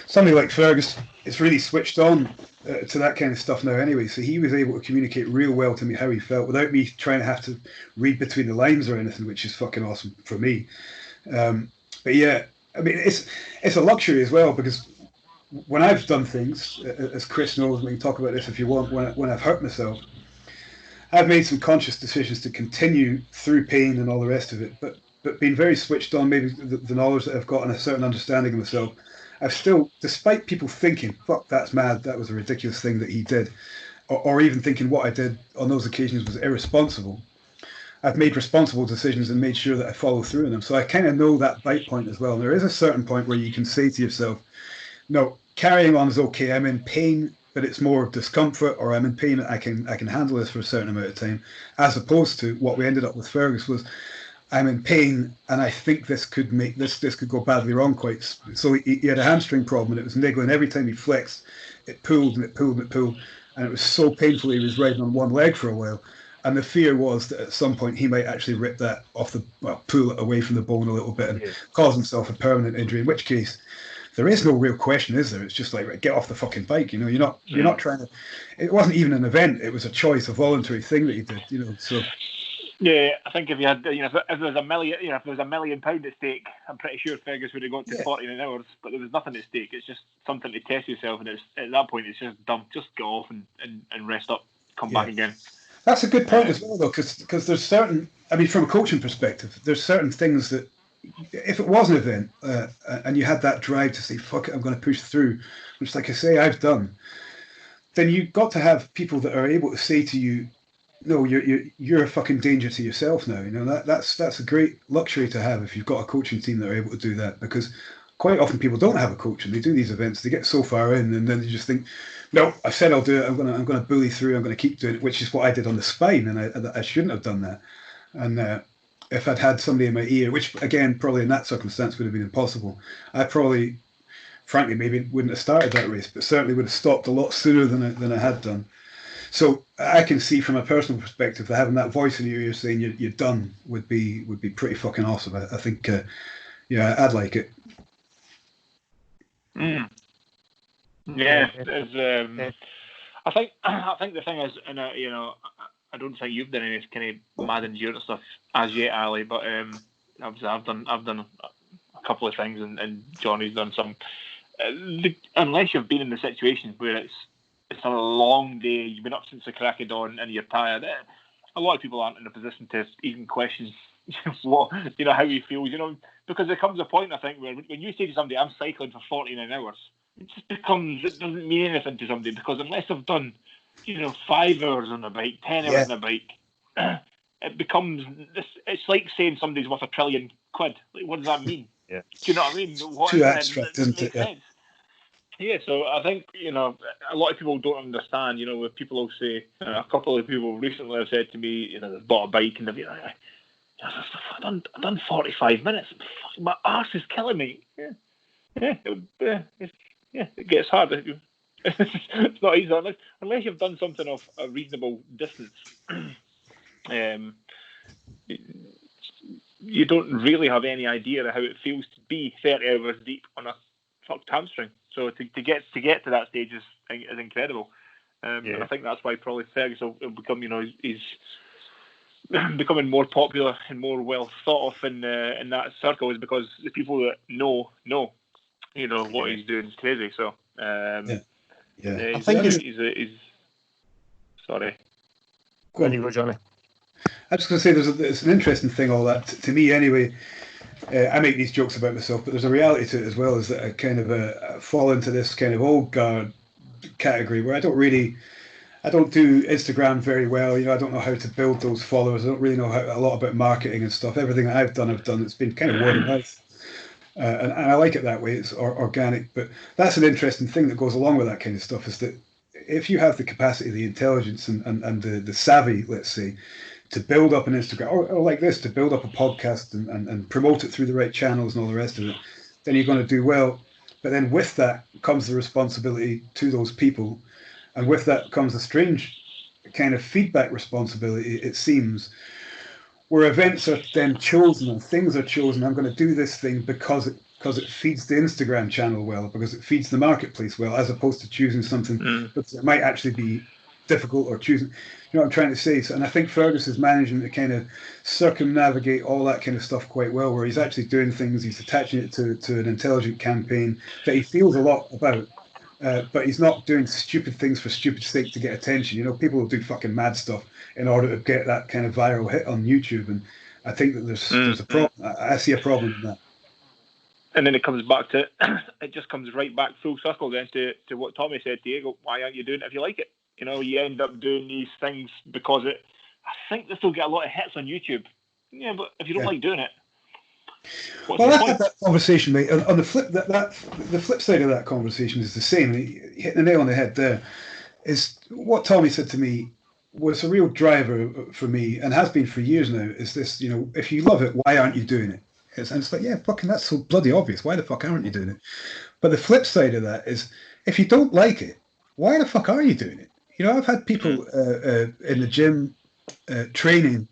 Somebody like Fergus is really switched on to that kind of stuff now anyway, so he was able to communicate real well to me how he felt without me trying to have to read between the lines or anything, which is fucking awesome for me. But yeah, I mean, it's a luxury as well, because when I've done things, as Chris knows, we can talk about this if you want, when I've hurt myself, I've made some conscious decisions to continue through pain and all the rest of it, but being very switched on, maybe the knowledge that I've got and a certain understanding of myself, I've still, despite people thinking, fuck, that's mad, that was a ridiculous thing that he did, or even thinking what I did on those occasions was irresponsible, I've made responsible decisions and made sure that I follow through on them. So I kind of know that bite point as well. And there is a certain point where you can say to yourself, no, carrying on is okay. I'm in pain, but it's more discomfort, or I'm in pain. I can handle this for a certain amount of time, as opposed to what we ended up with Fergus was, I'm in pain and I think this could make this could go badly wrong quite. So he had a hamstring problem and it was niggling. Every time he flexed, it pulled and it pulled and it pulled, and it was so painful he was riding on one leg for a while. And the fear was that at some point he might actually rip that off pull it away from the bone a little bit and cause himself a permanent injury. In which case, there is no real question, is there? It's just like, right, get off the fucking bike. You know, you're not trying to. It wasn't even an event. It was a choice, a voluntary thing that you did. You know, so. Yeah, I think if you had, if there was £1 million, if there was £1 million at stake, I'm pretty sure Fergus would have got to 49 hours. But there was nothing at stake. It's just something to test yourself, and at that point, it's just dumb. Just go off and rest up, come back again. That's a good point as well, though, because there's certain. I mean, from a coaching perspective, there's certain things that, if it was an event and you had that drive to say, "Fuck it, I'm going to push through," which, like I say, I've done, then you've got to have people that are able to say to you, no, you're a fucking danger to yourself now. You know, that's a great luxury to have if you've got a coaching team that are able to do that, because quite often people don't have a coach and they do these events, they get so far in and then they just think, no, I said I'll do it, I'm gonna bully through, I'm gonna keep doing it, which is what I did on the spine, and I shouldn't have done that. And if I'd had somebody in my ear, which again probably in that circumstance would have been impossible, I probably, frankly, maybe wouldn't have started that race, but certainly would have stopped a lot sooner than I had done. So I can see from a personal perspective that having that voice in your ear saying you're done would be pretty fucking awesome. I think, I'd like it. Mm. Yeah, I think the thing is, and I don't think you've done any kind of mad endurance stuff as yet, Ali. But obviously I've done a couple of things, and Johnny's done some. Unless you've been in the situations where it's a long day, you've been up since the crack of dawn and you're tired, a lot of people aren't in a position to even question what, how he feels, because there comes a point, I think, where when you say to somebody, I'm cycling for 49 hours, it doesn't mean anything to somebody, because unless they've done 5 hours on a bike, 10 hours on a bike, it becomes this. It's like saying somebody's worth £1 trillion. Like, what does that mean? Yeah. Do you know what I mean? Too abstract, isn't it? Sense. Yeah, so I think, a lot of people don't understand, where people will say, a couple of people recently have said to me, they've bought a bike and they've I've done 45 minutes. My arse is killing me. It gets hard. It's not easy unless you've done something of a reasonable distance. You don't really have any idea of how it feels to be 30 hours deep on a fucked hamstring. So to get to that stage is incredible. And I think that's why probably Fergus will become, he's becoming more popular and more well thought of in that circle, is because the people that know, what he's doing is crazy. So I think he's sorry. Go on, you go, Johnny. I'm just going to say there's an interesting thing, all that, to me anyway. I make these jokes about myself, but there's a reality to it as well, is that I kind of fall into this kind of old guard category where I don't do Instagram very well. I don't know how to build those followers. I don't really know a lot about marketing and stuff. Everything that I've done. It's been kind of word of mouth. And I like it that way. It's organic. But that's an interesting thing that goes along with that kind of stuff, is that if you have the capacity, the intelligence and the savvy, let's say, to build up an Instagram, or like this, to build up a podcast and promote it through the right channels and all the rest of it, then you're going to do well. But then with that comes the responsibility to those people And with that comes a strange kind of feedback responsibility, it seems, where events are then chosen and things are chosen. I'm going to do this thing because it feeds the Instagram channel well, because it feeds the marketplace well, as opposed to choosing something that might actually be difficult or choosing. You know what I'm trying to say? So, and I think Fergus is managing to kind of circumnavigate all that kind of stuff quite well, where he's actually doing things, he's attaching it to an intelligent campaign that he feels a lot about. But he's not doing stupid things for stupid sake to get attention. You know, people will do fucking mad stuff in order to get that kind of viral hit on YouTube, and I think that there's a problem. I see a problem in that. And then it comes back to, it just comes right back full circle then to what Tommy said, Diego. Why aren't you doing it if you like it? You know, you end up doing these things because I think they still get a lot of hits on YouTube. Yeah, but if you don't like doing it, well, I had that conversation, mate. On the flip, the flip side of that conversation is the same. He hit the nail on the head there. Is what Tommy said to me was a real driver for me, and has been for years now. Is this, you know, if you love it, why aren't you doing it? And it's like, yeah, fucking, that's so bloody obvious. Why the fuck aren't you doing it? But the flip side of that is, if you don't like it, why the fuck are you doing it? You know, I've had people in the gym training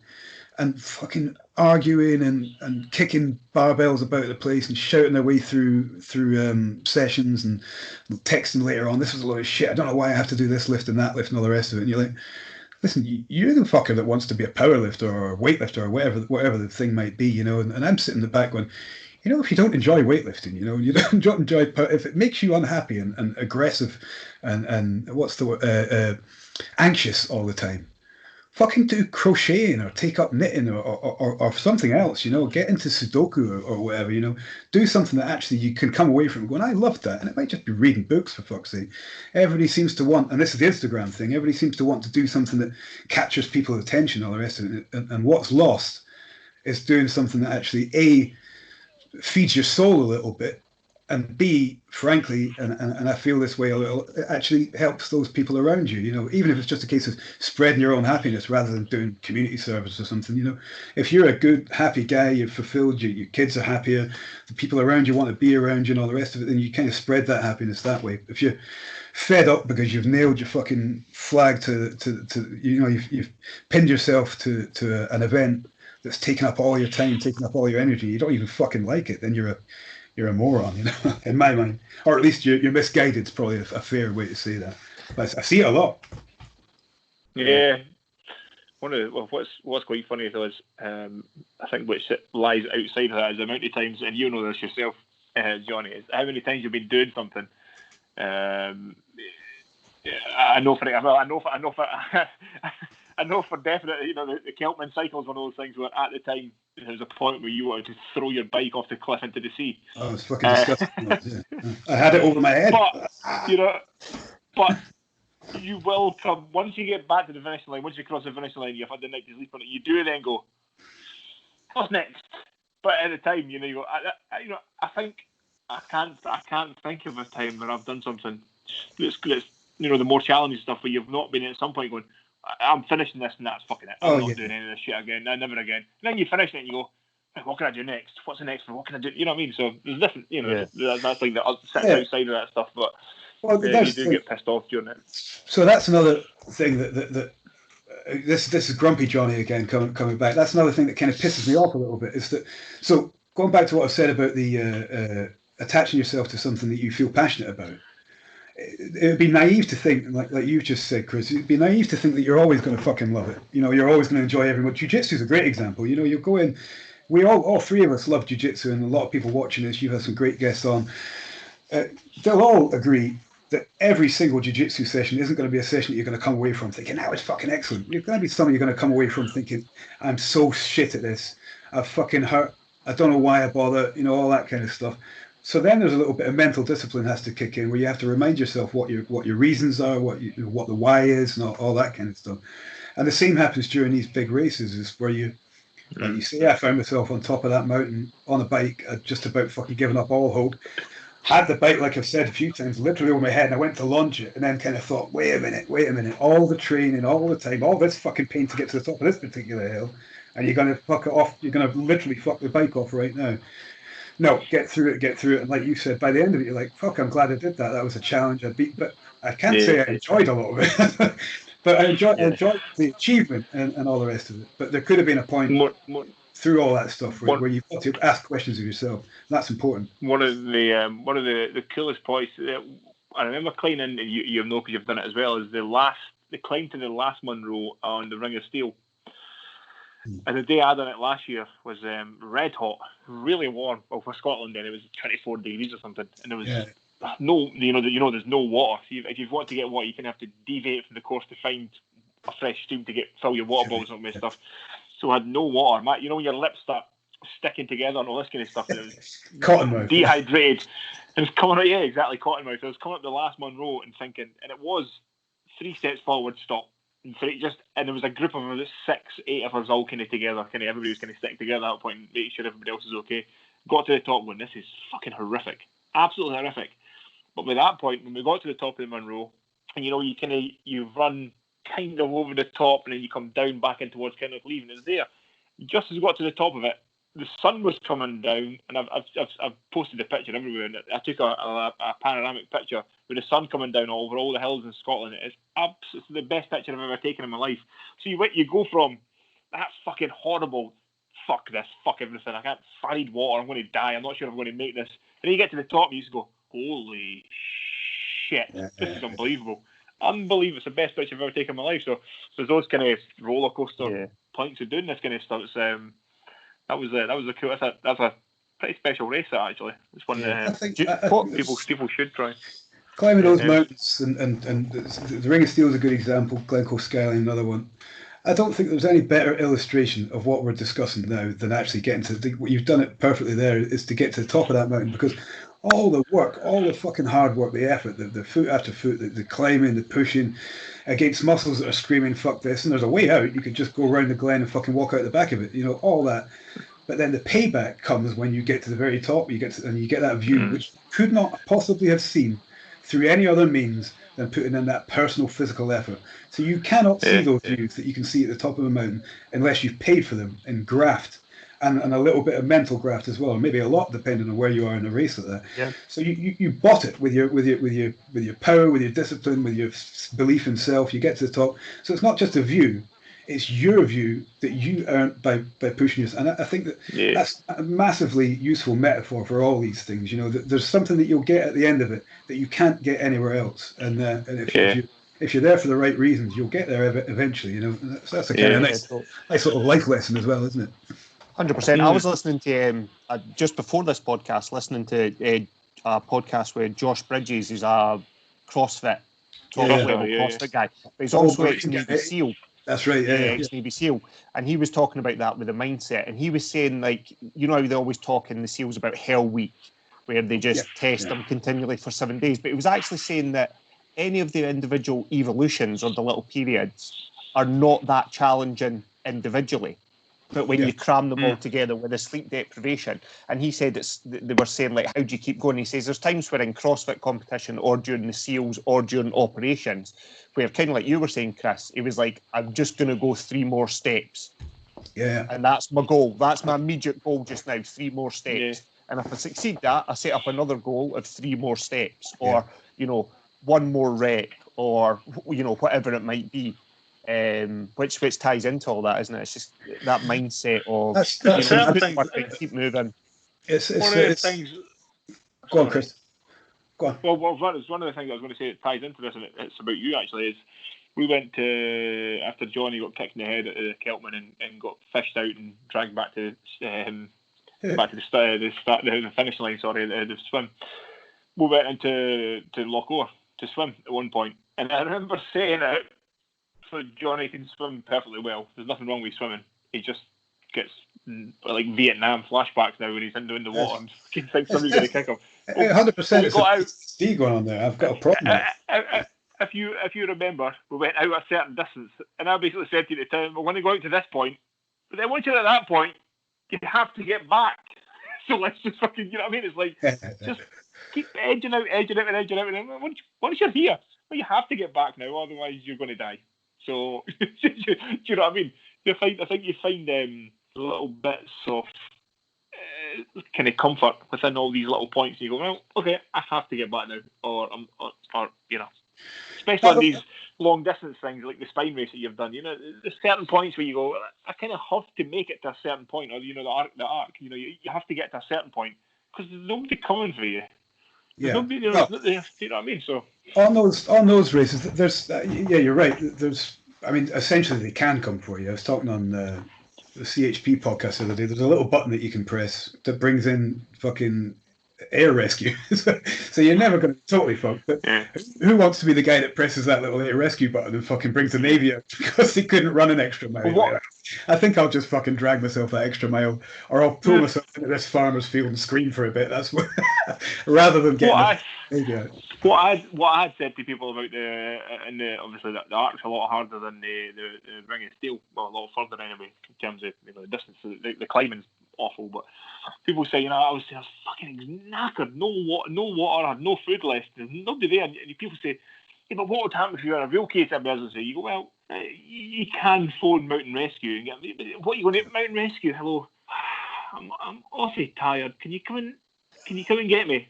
and fucking arguing and kicking barbells about the place and shouting their way through sessions and texting later on, this was a lot of shit, I don't know why I have to do this lift and that lift and all the rest of it. And you're like, listen, you're the fucker that wants to be a power lifter or a weightlifter or whatever the thing might be, you know. And I'm sitting in the back going, you know, if you don't enjoy weightlifting, you know, you don't enjoy if it makes you unhappy and aggressive and what's the word, anxious all the time, fucking do crocheting or take up knitting or something else, you know, get into Sudoku or whatever, you know, do something that actually you can come away from going, I love that. And it might just be reading books, for fuck's sake. Everybody seems to want, and this is the Instagram thing, everybody seems to want to do something that captures people's attention, all the rest of it. And what's lost is doing something that actually, A, feeds your soul a little bit, and B, frankly, and I feel this way a little, it actually helps those people around you, you know, even if it's just a case of spreading your own happiness rather than doing community service or something, you know. If you're a good, happy guy, you're fulfilled, your kids are happier, the people around you want to be around you and all the rest of it, then you kind of spread that happiness that way. If you're fed up because you've nailed your fucking flag to you know, you've pinned yourself to an event that's taken up all your time, taken up all your energy, you don't even fucking like it, then you're a moron, you know, in my mind. Or at least you're misguided. It's probably a fair way to say that. But I see it a lot. Yeah. What's quite funny though is, I think which lies outside of that is the amount of times, and you know this yourself, Johnny, is how many times you've been doing something. I know for definite, you know, the Keltman cycle is one of those things where at the time there was a point where you wanted to throw your bike off the cliff into the sea. Oh, it's fucking disgusting. I had it over my head. But you will come, once you get back to the finish line, once you cross the finish line, you've had the night to sleep on it, you do then go, what's next? But at the time, you know, you go, I think I can't think of a time where I've done something that's you know, the more challenging stuff where you've not been at some point going, I'm finishing this and that's fucking it. I'm not doing any of this shit again. No, never again. And then you finish it and you go, what can I do next? What's the next one? What can I do? You know what I mean? So there's different, you know, that's like the outside of that stuff, but you do get pissed off during it. So that's another thing that this is Grumpy Johnny again coming back. That's another thing that kind of pisses me off a little bit, is that, so going back to what I said about the attaching yourself to something that you feel passionate about, it would be naive to think, like you just said, Chris, it'd be naive to think that you're always going to fucking love it. You know, you're always going to enjoy everyone. Jiu-jitsu is a great example. You know, you go in, we all three of us love jiu-jitsu, and a lot of people watching this, you've had some great guests on. They'll all agree that every single jiu-jitsu session isn't going to be a session that you're going to come away from thinking, that was fucking excellent. You're going to be something you're going to come away from thinking, I'm so shit at this. I've fucking hurt. I don't know why I bother. You know, all that kind of stuff. So then there's a little bit of mental discipline has to kick in, where you have to remind yourself what your reasons are, what the why is, and all that kind of stuff. And the same happens during these big races, is where you say, I found myself on top of that mountain on a bike, just about fucking giving up all hope. Had the bike, like I've said a few times, literally over my head, and I went to launch it, and then kind of thought, wait a minute, all the training, all the time, all this fucking pain to get to the top of this particular hill, and you're going to fuck it off, you're going to literally fuck the bike off right now. No, get through it. And like you said, by the end of it, you're like, fuck, I'm glad I did that. That was a challenge I beat. But I can't say I enjoyed a lot of it. But I enjoyed the achievement and all the rest of it. But there could have been a point through all that stuff where you've got to ask questions of yourself. That's important. One of the coolest points I remember climbing, and you know because you've done it as well, is the climb to the last Munro on the Ring of Steel. And the day I done it last year was red hot, really warm. Well, for Scotland, then it was 24 degrees or something, and there was no, there's no water. So if you want to get water, you can have to deviate from the course to find a fresh stream to fill your water bottles and stuff. So I had no water. When your lips start sticking together and all this kind of stuff, and it was Cottonmouth, dehydrated. And it's coming out, exactly, Cottonmouth. I was coming up the last Munro and thinking, and it was 3 steps forward, stop. And there was a group of about 6, 8 of us all kind of together. Everybody was kind of sticking together at that point and making sure everybody else is okay. Got to the top going, this is fucking horrific. Absolutely horrific. But by that point, when we got to the top of the Munro, and you run kind of over the top and then you come down back in towards kind of leaving. It's there. Just as we got to the top of it, the sun was coming down, and I've posted the picture everywhere. And I took a panoramic picture with the sun coming down over all the hills in Scotland. It's absolutely the best picture I've ever taken in my life. So you go from that fucking horrible, fuck this, fuck everything, I can't find water, I'm going to die, I'm not sure if I'm going to make this. And then you get to the top, and you just go, holy shit, this is unbelievable. Unbelievable. It's the best picture I've ever taken in my life. So those kind of roller coaster points of doing this kind of stuff. It's, that was a cool. That's a pretty special race. That actually, it's one people should try. Climbing those mountains and the Ring of Steel is a good example. Glencoe Skyline, another one. I don't think there's any better illustration of what we're discussing now than actually getting to you've done it perfectly there, is to get to the top of that mountain, because all the work, all the fucking hard work, the effort, the foot after foot, the climbing, the pushing against muscles that are screaming, fuck this, and there's a way out. You could just go around the glen and fucking walk out the back of it, all that. But then the payback comes when you get to the very top, you get that view, which you could not possibly have seen through any other means than putting in that personal physical effort. So you cannot see those views that you can see at the top of a mountain unless you've paid for them in graft and a little bit of mental graft as well, maybe a lot depending on where you are in a race like that. Yeah. So you bought it with your power, with your discipline, with your belief in self. You get to the top. So it's not just a view. It's your view that you earned by pushing yourself. And I think that's a massively useful metaphor for all these things. There's something that you'll get at the end of it that you can't get anywhere else. And if you're there for the right reasons, you'll get there eventually. So that's a kind of nice little life lesson as well, isn't it? 100%. I was listening to just before this podcast, listening to a podcast where Josh Bridges is a CrossFit top-level CrossFit guy, but he's also ex-Navy SEAL. That's right, ex-Navy SEAL, and he was talking about that with the mindset, and he was saying, like, how they always talk in the SEALs about Hell Week, where they just test them continually for 7 days, but he was actually saying that any of the individual evolutions or the little periods are not that challenging individually. But when you cram them all together with the sleep deprivation, and he said they were saying, like, how do you keep going? He says there's times where in CrossFit competition or during the SEALs or during operations, where kind of like you were saying, Chris, it was like, I'm just going to go 3 more steps. Yeah. And that's my goal. That's my immediate goal just now, 3 more steps. Yeah. And if I succeed that, I set up another goal of 3 more steps or, 1 more rep or, whatever it might be. Which ties into all that, isn't it? It's just that mindset of keep moving. It's one of the things. Go on, Chris. Go on. Well, it's one of the things I was going to say that ties into this, and it's about you actually. Is we went to after Johnny got kicked in the head at the Keltman and got fished out and dragged back to the finish line. Sorry, the swim. We went into Loch Oer to swim at one point, and I remember saying it. So Johnny can swim perfectly well. There's nothing wrong with swimming. He just gets like Vietnam flashbacks now when he's in the water and he thinks somebody's going to kick him. 100%. It's a speed going on there. I've got a problem. If you remember, we went out a certain distance, and I basically said to you at the time, we're going to go out to this point, but then once you're at that point, you have to get back. So let's just fucking, you know what I mean? It's like just keep edging out, and then once you're here, well, you have to get back now, otherwise you're going to die. So, do you know what I mean? I think you find little bits of kind of comfort within all these little points. You go, well, okay, I have to get back now, or you know, especially on these long distance things like the spine race that you've done. You know, there's certain points where you go, I kind of have to make it to a certain point, or you know, the arc. You know, you have to get to a certain point because there's nobody coming for you. There's nobody, you know, you know what I mean? So on those races, there's yeah, you're right. There's, I mean, essentially they can come for you. I was talking on the CHP podcast the other day. There's a little button that you can press that brings in fucking air rescue. So you're never going to be totally fucked. But who wants to be the guy that presses that little air rescue button and fucking brings the Navy out because he couldn't run an extra mile? I think I'll just fucking drag myself that extra mile, or I'll pull myself into this farmer's field and scream for a bit. That's what, rather than getting the Navy out. What I had said to people about obviously the arc's a lot harder than the ring of steel, well, a lot further anyway in terms of, you know, the distance. The climbing's awful, but people say, you know, I was fucking knackered, no water, I had no food left, there's nobody there, and people say, yeah, but what would happen if you were in a real case of emergency? You go, well, you can phone Mountain Rescue and get me, but what are you going to Mountain Rescue? Hello, I'm awfully tired. Can you come and get me?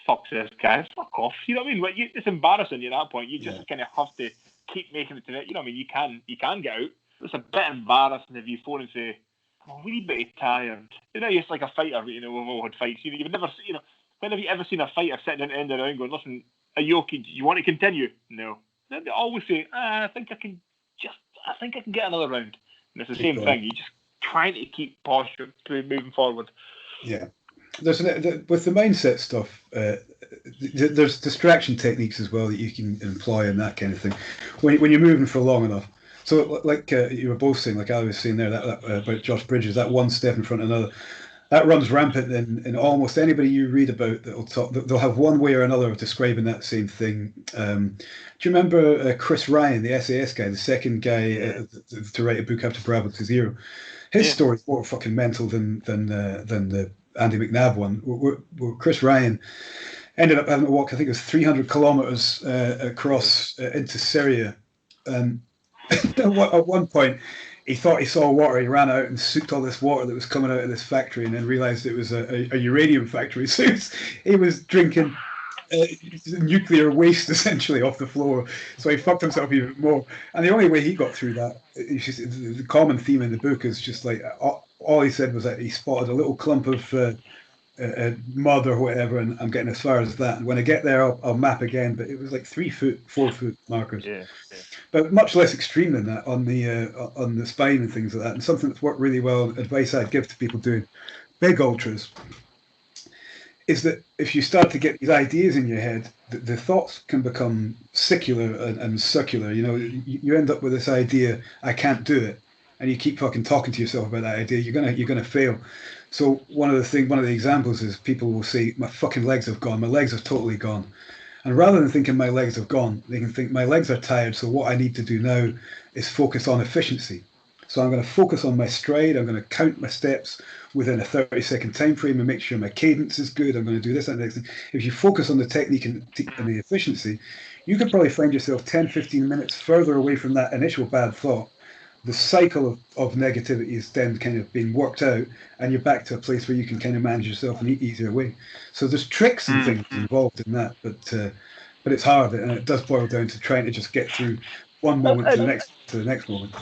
Fuck this guy, fuck off. You know what I mean? Like, it's embarrassing at that point. You just kind of have to keep making it to it. You know what I mean? You can get out. It's a bit embarrassing if you phone and say, I'm a wee bit tired. You know, it's like a fighter. You know, we've all had fights. You've never, you know, when have you ever seen a fighter sitting at the end of the round going, listen, are you okay? Do you want to continue? No. Then they always say, I think I can get another round. And it's the same thing. You're just trying to keep posture moving forward. Yeah. With the mindset stuff, there's distraction techniques as well that you can employ and that kind of thing when you're moving for long enough. So, like you were both saying, like I was saying there, that about Josh Bridges, that one step in front of another, that runs rampant in almost anybody you read about. They'll have one way or another of describing that same thing. Do you remember Chris Ryan, the SAS guy, the second guy to write a book after Bravo to Zero? His story's more fucking mental than the Andy McNabb one. Where Chris Ryan ended up having to walk, I think it was 300 kilometers across into Syria, and at one point he thought he saw water. He ran out and soaked all this water that was coming out of this factory, and then realized it was a uranium factory. So he was drinking nuclear waste essentially off the floor. So he fucked himself even more. And the only way he got through that, the common theme in the book is just like, all he said was that he spotted a little clump of mud or whatever, and I'm getting as far as that. And when I get there, I'll map again. But it was like 3 foot, 4 foot markers. Yeah. But much less extreme than that on the spine and things like that. And something that's worked really well, advice I'd give to people doing big ultras, is that if you start to get these ideas in your head, the thoughts can become secular and circular. You know, you end up with this idea, I can't do it, and you keep fucking talking to yourself about that idea. You're gonna fail. So one of the examples is people will say, my fucking legs have gone. My legs have totally gone. And rather than thinking my legs have gone, they can think my legs are tired. So what I need to do now is focus on efficiency. So I'm going to focus on my stride. I'm going to count my steps within a 30-second time frame and make sure my cadence is good. I'm going to do this and next thing. If you focus on the technique and the efficiency, you could probably find yourself 10, 15 minutes further away from that initial bad thought. The cycle of negativity is then kind of being worked out, and you're back to a place where you can kind of manage yourself in an easier way. So there's tricks and things involved in that, but it's hard, and it does boil down to trying to just get through one moment to the next moment.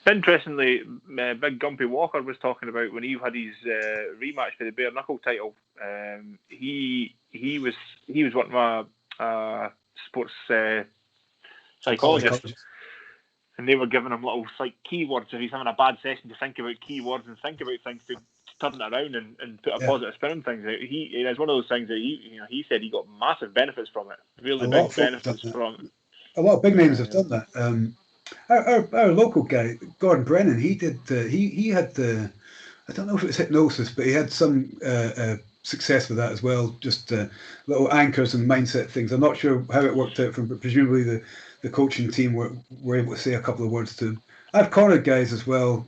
Interestingly, Big Gumpy Walker was talking about when he had his rematch for the bare knuckle title. He was one of my sports psychologists. And they were giving him little like keywords if he's having a bad session to think about keywords and think about things to turn it around and put a positive spin on things. It's one of those things that he said he got massive benefits from it. Really big benefits from it. A lot of big names have done that. Our local guy Gordon Brennan, he did. He had the, I don't know if it was hypnosis, but he had some success with that as well. Just little anchors and mindset things. I'm not sure how it worked out but presumably the coaching team were able to say a couple of words to him. I've cornered guys as well.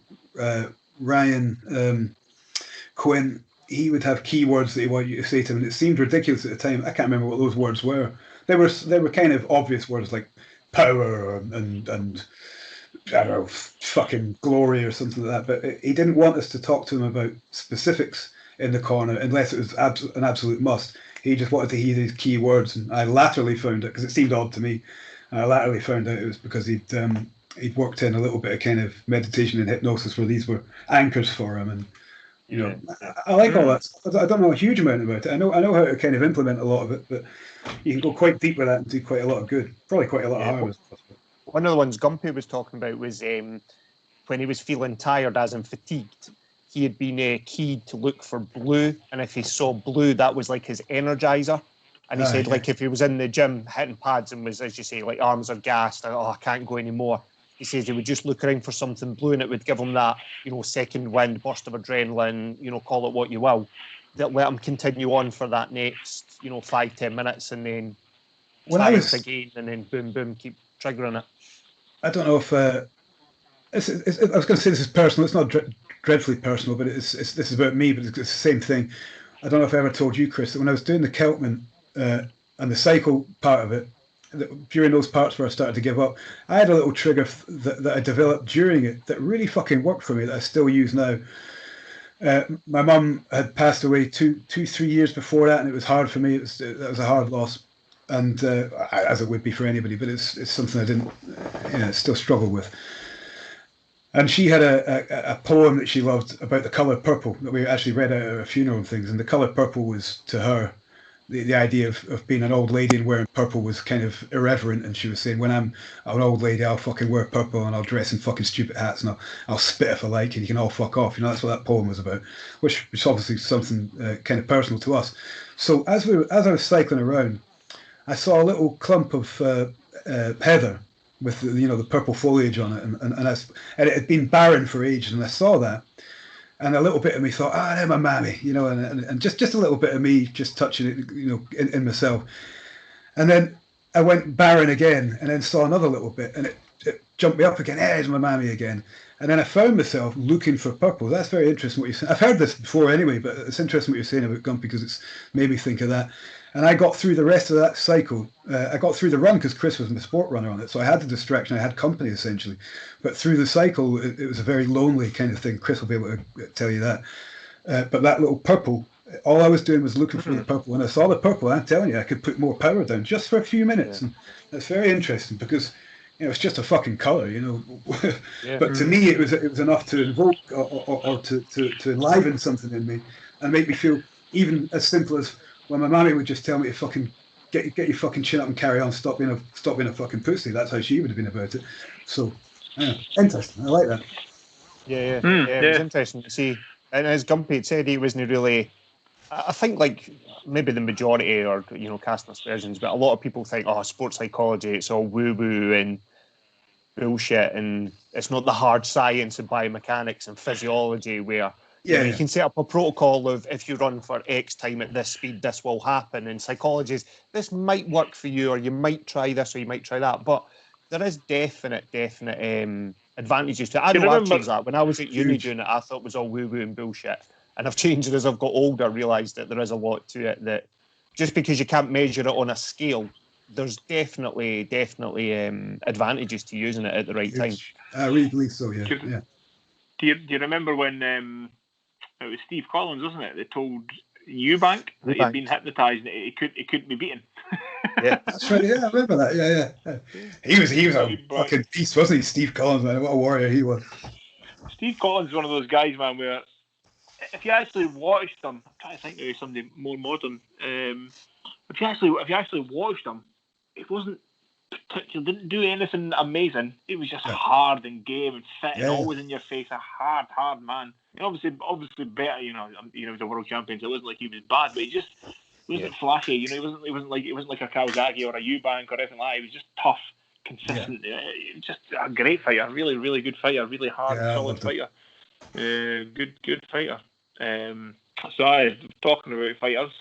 Ryan Quinn, he would have keywords that he wanted you to say to him, and it seemed ridiculous at the time. I can't remember what those words were. They were kind of obvious words like power and I don't know, fucking glory or something like that. But he didn't want us to talk to him about specifics in the corner unless it was an absolute must. He just wanted to hear these key words, and I latterly found it because it seemed odd to me. I latterly found out it was because he'd worked in a little bit of kind of meditation and hypnosis where these were anchors for him, and you know, I like all that stuff. I don't know a huge amount about it. I know how to kind of implement a lot of it, but you can go quite deep with that and do quite a lot of good, probably quite a lot of harm as well. One of the ones Gumpy was talking about was when he was feeling tired, as in fatigued. He had been keyed to look for blue, and if he saw blue, that was like his energizer. And he said, like, if he was in the gym hitting pads and was, as you say, like arms are gassed, and, I can't go anymore. He says he would just look around for something blue, and it would give him that, second wind, burst of adrenaline, call it what you will, that let him continue on for that next, 5-10 minutes, and then again, and then boom, boom, keep triggering it. I don't know if I was going to say this is personal. It's not dreadfully personal, but this is about me. But it's the same thing. I don't know if I ever told you, Chris, that when I was doing the Keltman and the cycle part of it, during those parts where I started to give up, I had a little trigger that I developed during it that really fucking worked for me, that I still use now. My mum had passed away 3 years before that, and it was hard for me. That was a hard loss, and as it would be for anybody. But it's something I didn't, still struggle with. And she had a poem that she loved about the colour purple that we actually read at her funeral and things. And the colour purple was, to her, the idea of being an old lady and wearing purple was kind of irreverent. And she was saying, when I'm an old lady, I'll fucking wear purple and I'll dress in fucking stupid hats and I'll spit if I like, and you can all fuck off. That's what that poem was about, which is obviously something kind of personal to us. So as I was cycling around, I saw a little clump of heather with the purple foliage on it, and it had been barren for ages, and I saw that, and a little bit of me thought, they're my mammy, and just a little bit of me just touching it, in myself, and then I went barren again, and then saw another little bit, and it jumped me up again. It's my mammy again, and then I found myself looking for purple. That's very interesting what you're saying. I've heard this before anyway, but it's interesting what you're saying about Gumpy because it's made me think of that. And I got through the rest of that cycle. I got through the run because Chris was my sport runner on it. So I had the distraction. I had company, essentially. But through the cycle, it was a very lonely kind of thing. Chris will be able to tell you that. But that little purple, all I was doing was looking for the purple. When I saw the purple, I'm telling you, I could put more power down just for a few minutes. And that's very interesting because, it's just a fucking colour, But to me, it was enough to invoke or to enliven something in me and make me feel even as simple as when my mammy would just tell me to fucking get your fucking chin up and carry on, stop being a fucking pussy. That's how she would have been about it. So, interesting. I like that. It was interesting to see. And as Gumpy had said, he wasn't really. I think like maybe the majority, or casting aspersions, but a lot of people think, sports psychology, it's all woo woo and bullshit, and it's not the hard science of biomechanics and physiology where. You can set up a protocol of if you run for X time at this speed, this will happen. And psychology is this might work for you, or you might try this, or you might try that. But there is definite advantages to it. I know I've changed that. When I was at uni doing it, I thought it was all woo-woo and bullshit. And I've changed it as I've got older, realised that there is a lot to it, that just because you can't measure it on a scale, there's definitely advantages to using it at the right time. I really believe so, yeah. Do you remember when... it was Steve Collins, wasn't it? They told Eubank that he'd been hypnotised and he couldn't be beaten. Yeah, that's right. Yeah, I remember that. Yeah. He was a fucking beast, wasn't he? Steve Collins, man. What a warrior he was. Steve Collins is one of those guys, man, where if you actually watched him, I'm trying to think of somebody more modern. If you actually watched him, it wasn't particularly, didn't do anything amazing. It was just hard and game and fit and always in your face. A hard man. And obviously better. He was a world champion, so it wasn't like he was bad, but he just wasn't flashy. He wasn't like a Kawasaki or a Eubank or anything like that. He was just tough, consistent. Just a great fighter. Really, really good fighter. Really hard, solid fighter. Good fighter. So talking about fighters,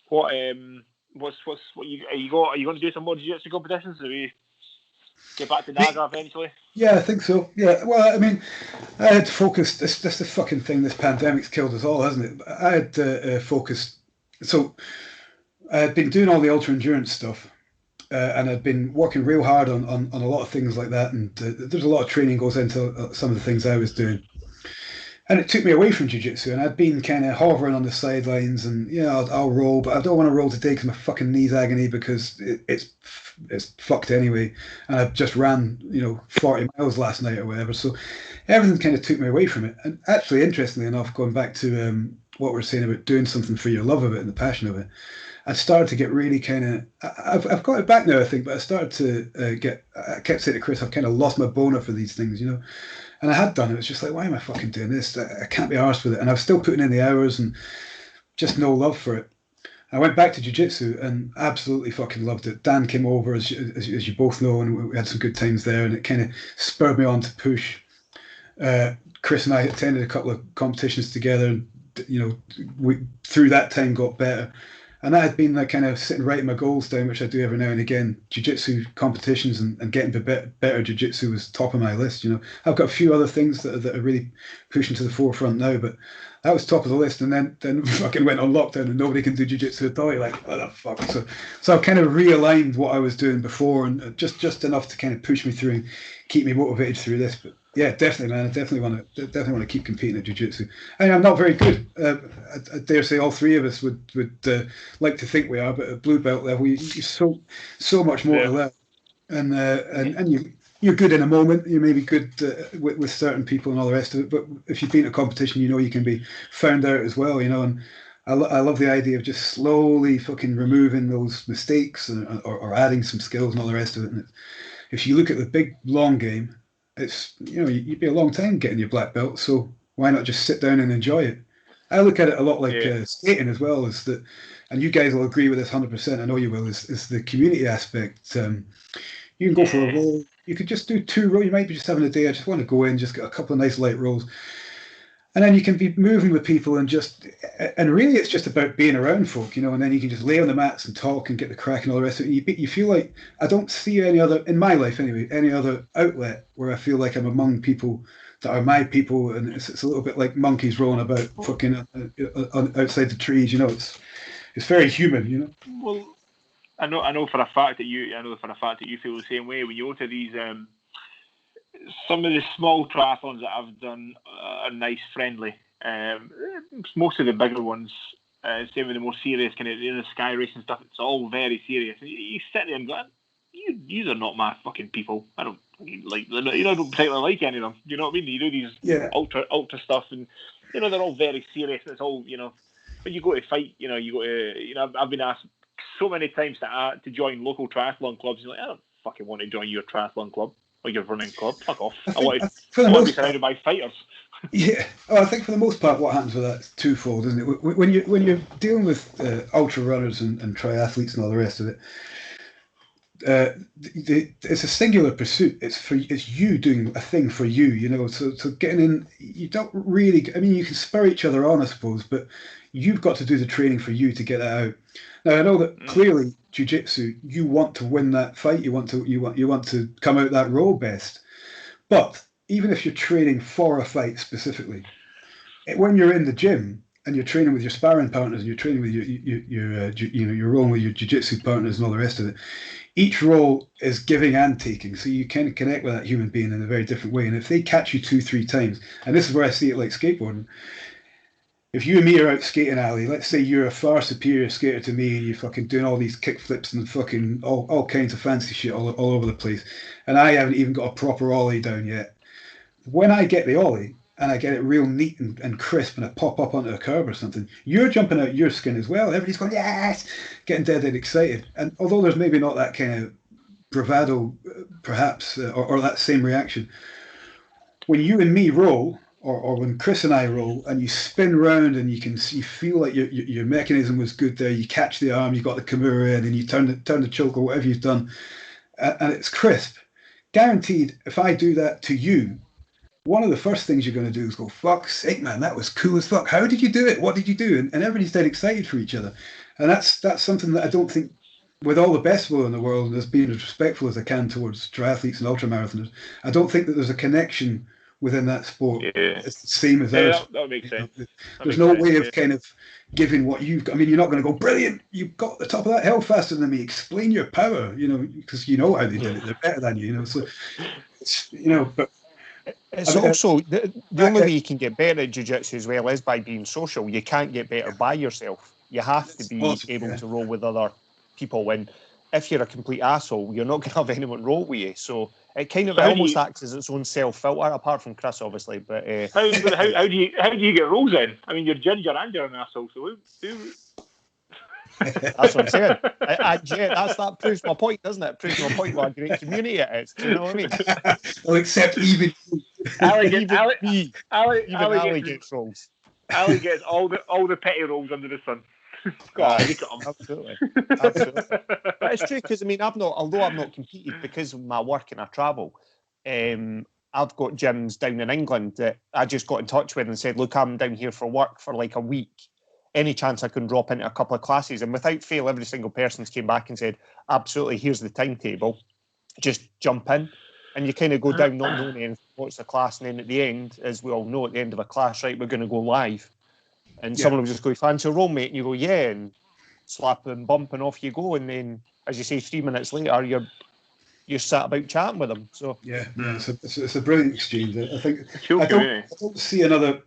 what are you going to do some more jiu-jitsu competitions? Do we get back to Naga eventually? Yeah, I think so. Yeah, well, I mean, I had focused. That's the fucking thing. This pandemic's killed us all, hasn't it? I had focused. So I had been doing all the ultra endurance stuff, and I'd been working real hard on a lot of things like that. And there's a lot of training goes into some of the things I was doing. And it took me away from jiu-jitsu, and I'd been kind of hovering on the sidelines, and yeah, I'll roll, but I don't want to roll today because my fucking knee's agony because it's fucked anyway, and I just ran 40 miles last night or whatever. So everything kind of took me away from it. And actually, interestingly enough, going back to what we're saying about doing something for your love of it and the passion of it, I started to get really kind of. I've got it back now, I think, but I started to get. I kept saying to Chris, I've kind of lost my boner for these things, And I had done it. It was just like, why am I fucking doing this? I can't be arsed with it. And I was still putting in the hours and just no love for it. I went back to jiu-jitsu and absolutely fucking loved it. Dan came over, as you both know, and we had some good times there. And it kind of spurred me on to push. Chris and I attended a couple of competitions together. And, we through that time got better. And that had been like kind of sitting writing my goals down, which I do every now and again. Jiu-jitsu competitions and getting better jiu-jitsu was top of my list. I've got a few other things that are really pushing to the forefront now, but that was top of the list. And then fucking went on lockdown and nobody can do jiu-jitsu at all. You're like, what the fuck? So I kind of realigned what I was doing before, and just enough to kind of push me through and keep me motivated through this. But yeah, definitely, man. I definitely want to keep competing at jiu-jitsu. I mean, I'm not very good. I dare say all three of us would like to think we are, but at blue belt level, you're so much more to learn. And you're good in a moment. You may be good with certain people and all the rest of it. But if you've been to a competition, you can be found out as well. And I love the idea of just slowly fucking removing those mistakes or adding some skills and all the rest of it. And if you look at the big long game, it's you'd be a long time getting your black belt, so why not just sit down and enjoy it? I look at it a lot like skating as well, as that, and you guys will agree with this 100%. I know you will. Is the community aspect? You can go for a roll. You could just do 2 rolls. You might be just having a day. I just want to go in, just get a couple of nice light rolls, and then you can be moving with people and really it's just about being around folk, and then you can just lay on the mats and talk and get the crack and all the rest of it. You feel like I don't see any other, in my life anyway, any other outlet where I feel like I'm among people that are my people, and it's a little bit like monkeys rolling about fucking outside the trees, it's very human, Well, I know for a fact that you feel the same way when you go to these some of the small triathlons that I've done are nice, friendly. Most of the bigger ones, same with the more serious kind of the sky racing stuff, it's all very serious. You sit there and go, you are not my fucking people. I don't like, I don't particularly like any of them. You know what I mean? You do these ultra stuff, and they're all very serious. And it's all when you go to fight, I've been asked so many times to join local triathlon clubs. You're like, I don't fucking want to join your triathlon club. Or your running club, fuck off. I want to be surrounded by fighters. Yeah, I think for the most part, what happens with that is twofold, isn't it? When you're dealing with ultra runners and triathletes and all the rest of it, it's a singular pursuit. It's you doing a thing for you, So getting in, you don't really. I mean, you can spur each other on, I suppose, but you've got to do the training for you to get that out. Now I know that clearly jiu-jitsu, you want to win that fight. You want to come out that row best. But even if you're training for a fight specifically, when you're in the gym and you're training with your sparring partners and you're training with you're rolling with your jiu-jitsu partners and all the rest of it, each role is giving and taking. So you kind of connect with that human being in a very different way. And if they catch you 2-3 times, and this is where I see it like skateboarding. If you and me are out skating, Ali, let's say you're a far superior skater to me and you're fucking doing all these kick flips and fucking all kinds of fancy shit all over the place, and I haven't even got a proper ollie down yet. When I get the ollie and I get it real neat and crisp and I pop up onto a curb or something, you're jumping out your skin as well. Everybody's going, yes, getting dead excited. And although there's maybe not that kind of bravado, perhaps, or that same reaction, when you and me roll, or when Chris and I roll, and you spin round and you feel like your mechanism was good there. You catch the arm, you got the Kimura in, and you turn the choke or whatever you've done, and it's crisp. Guaranteed, if I do that to you, one of the first things you're going to do is go, fuck's sake, man, that was cool as fuck. How did you do it? What did you do? And everybody's dead excited for each other. And that's something that I don't think, with all the best will in the world, and as being as respectful as I can towards triathletes and ultramarathoners, I don't think that there's a connection within that sport. Yeah. It's the same as Yeah, ours. that makes sense. There's no way of kind of giving what you've got. I mean, you're not going to go, brilliant, you've got the top of that hill faster than me, explain your power, because you know how they did it, they're better than you, so it's, but it's also the only way you can get better at jiu-jitsu as well is by being social. You can't get better by yourself. You have to be able to roll with other people. When if you're a complete asshole, you're not going to have anyone roll with you. So it kind of almost acts as its own self-filter, apart from Chris, obviously. But how do you get rolls in? I mean, you're ginger and you're an asshole, so who... That's what I'm saying. That proves my point, doesn't it? It proves my point what a great community it is. Do you know what I mean? Well, except even Ali gets rolls. Ali gets all the petty rolls under the sun. God, look at him. Absolutely. But it's true because I mean, although I've not competed because of my work and I travel, I've got gyms down in England that I just got in touch with and said, look, I'm down here for work for like a week. Any chance I can drop into a couple of classes? And without fail, every single person's came back and said, absolutely, here's the timetable. Just jump in. And you kind of go down not knowing anything, what's the class, and then at the end, as we all know, at the end of a class, right, we're going to go live. And someone will just go, fancy a roll, mate? And you go, yeah, and slap and bump, and off you go. And then, as you say, 3 minutes later, you're sat about chatting with them. So it's a brilliant exchange. I think I don't see another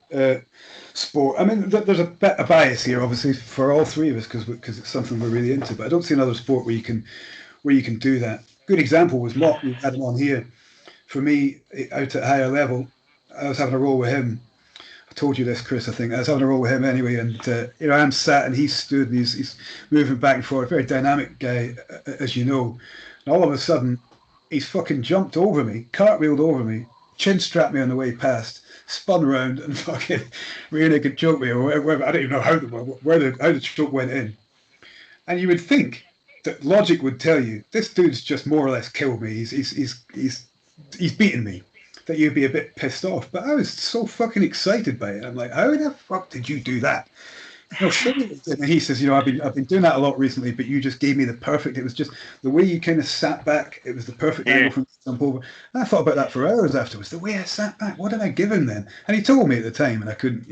sport. I mean, there's a bit of bias here, obviously, for all three of us because it's something we're really into. But I don't see another sport where you can do that. Good example was Mott. We had him on here. For me, out at higher level, I was having a roll with him. I told you this, Chris. I think I was having a roll with him anyway, and I'm sat and he's stood and he's moving back and forth. Very dynamic guy, as you know. And all of a sudden, he's fucking jumped over me, cartwheeled over me, chin strapped me on the way past, spun around and fucking rear naked choked me, or whatever. I don't even know how the choke went in. And you would think that logic would tell you this dude's just more or less killed me. He's beaten me. That you'd be a bit pissed off. But I was so fucking excited by it. I'm like, how the fuck did you do that? And he says, I've been doing that a lot recently, but you just gave me the perfect. It was just the way you kind of sat back. It was the perfect angle for me to jump over. And I thought about that for hours afterwards. The way I sat back, what did I give him then? And he told me at the time, and I couldn't,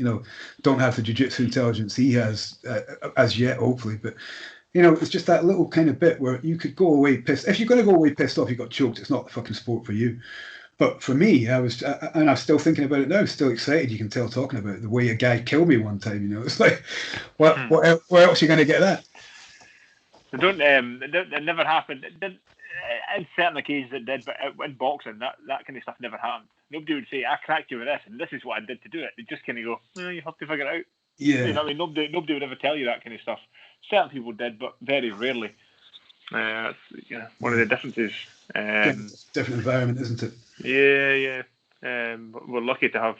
don't have the jiu-jitsu intelligence he has as yet, hopefully. But it's just that little kind of bit where you could go away pissed. If you're going to go away pissed off, you got choked. It's not the fucking sport for you. But for me, and I'm still thinking about it now, still excited. You can tell talking about it, the way a guy killed me one time. It's like, where else are you going to get that? It never happened. In certain occasions it did, but in boxing, that kind of stuff never happened. Nobody would say, I cracked you with this, and this is what I did to do it. They just kind of go, you have to figure it out. Yeah. I mean, nobody would ever tell you that kind of stuff. Certain people did, but very rarely. That's one of the differences. Different environment, isn't it? Yeah. We're lucky to have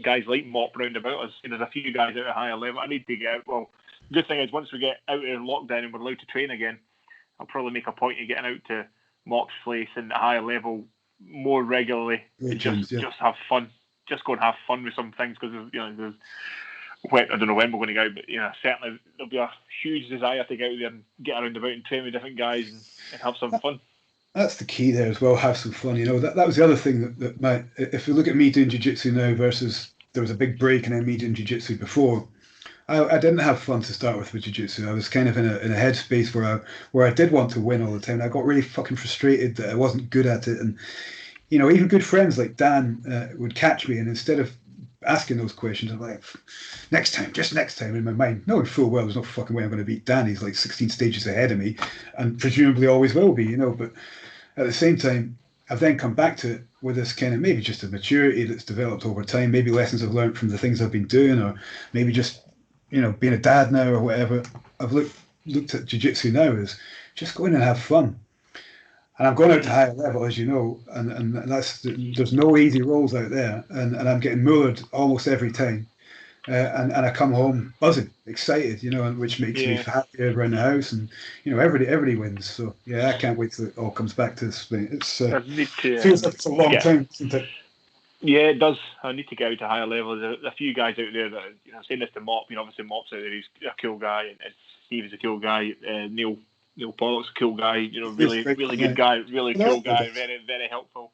guys like Mop round about us. There's a few guys at a higher level. I need to get out. Well, the good thing is once we get out of lockdown and we're allowed to train again, I'll probably make a point of getting out to Mop's place and a higher level more regularly. Just have fun. Just go and have fun with some things because there's I don't know when we're going to go out, but certainly there'll be a huge desire to get out there and get around about and train with different guys and have some fun. That's the key there as well. Have some fun. That was the other thing that if you look at me doing jiu-jitsu now versus there was a big break and then me doing jiu-jitsu before, I didn't have fun to start with jiu-jitsu. I was kind of in a headspace where I did want to win all the time. I got really fucking frustrated that I wasn't good at it, and even good friends like Dan would catch me, and instead of asking those questions, I'm like, next time in my mind, knowing full well there's no fucking way I'm going to beat Dan. He's like 16 stages ahead of me and presumably always will be, but at the same time I've then come back to it with this kind of maybe just a maturity that's developed over time, maybe lessons I've learned from the things I've been doing, or maybe just being a dad now or whatever. I've looked at jiu-jitsu now as just go in and have fun. And I'm going out to higher level, as you know, and there's no easy rolls out there, and I'm getting mullered almost every time, and I come home buzzing, excited, which makes me happy around the house, and everybody wins. So I can't wait till it all comes back to this thing. It's feels like it's a long time, doesn't it? Yeah, it does. I need to get out to higher levels. There's a few guys out there that saying this to Mop. Obviously Mop's out there. He's a cool guy, and Steve is a cool guy. Neil Pollock's a cool guy, really good guy, really cool guy, very, very helpful.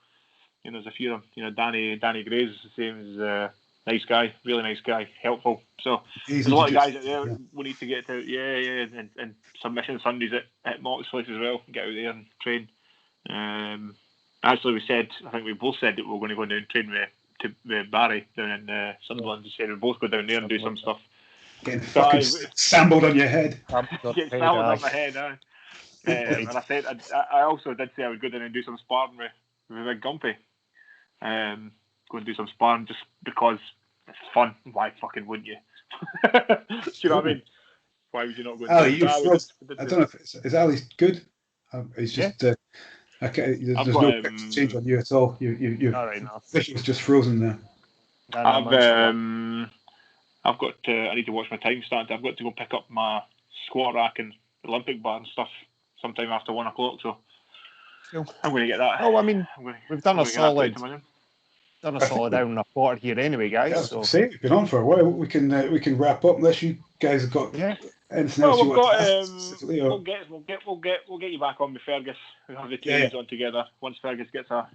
there's a few of them. Danny Gray's the same as nice guy, really nice guy, helpful. So there's a lot of guys out there we need to get to. Yeah, and submission Sundays at Mock's place as well. Get out there and train. Actually, I think we both said that we were going to go down and train with Barry down in Sunderland. We said we'd both go down there and do some stuff. Getting fucking sampled on your head. Get sampled on my head, and I also did say I would go down and do some sparring with Big Gumpy. Go and do some sparring just because it's fun. Why fucking wouldn't you? Do you know what I mean? Why would you not go? Ali, I don't know if is Ali good? He's just okay. There's no change on you at all. You all right now. Visual's just frozen there. I've got to. I need to watch my time starting. I've got to go pick up my squat rack and Olympic bar and stuff sometime after 1 o'clock. So I'm going to get that. Oh, I mean, we've done a solid hour and a quarter here anyway, guys. Yeah, so we've been on for a while. We can wrap up unless you guys have got anything else you want to ask. We'll get you back on with Fergus. We'll have the two on together. Once Fergus gets a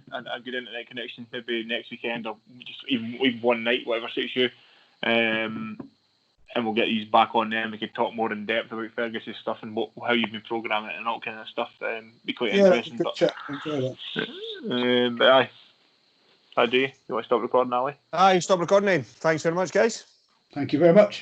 good internet connection, maybe next weekend or just even one night, whatever suits you. And we'll get you back on there and we can talk more in depth about Fergus's stuff and how you've been programming it and all kind of stuff. Be quite interesting. Good chat. Enjoy that. But aye. I do. You want to stop recording, Ali? Aye, stop recording then. Thanks very much, guys. Thank you very much.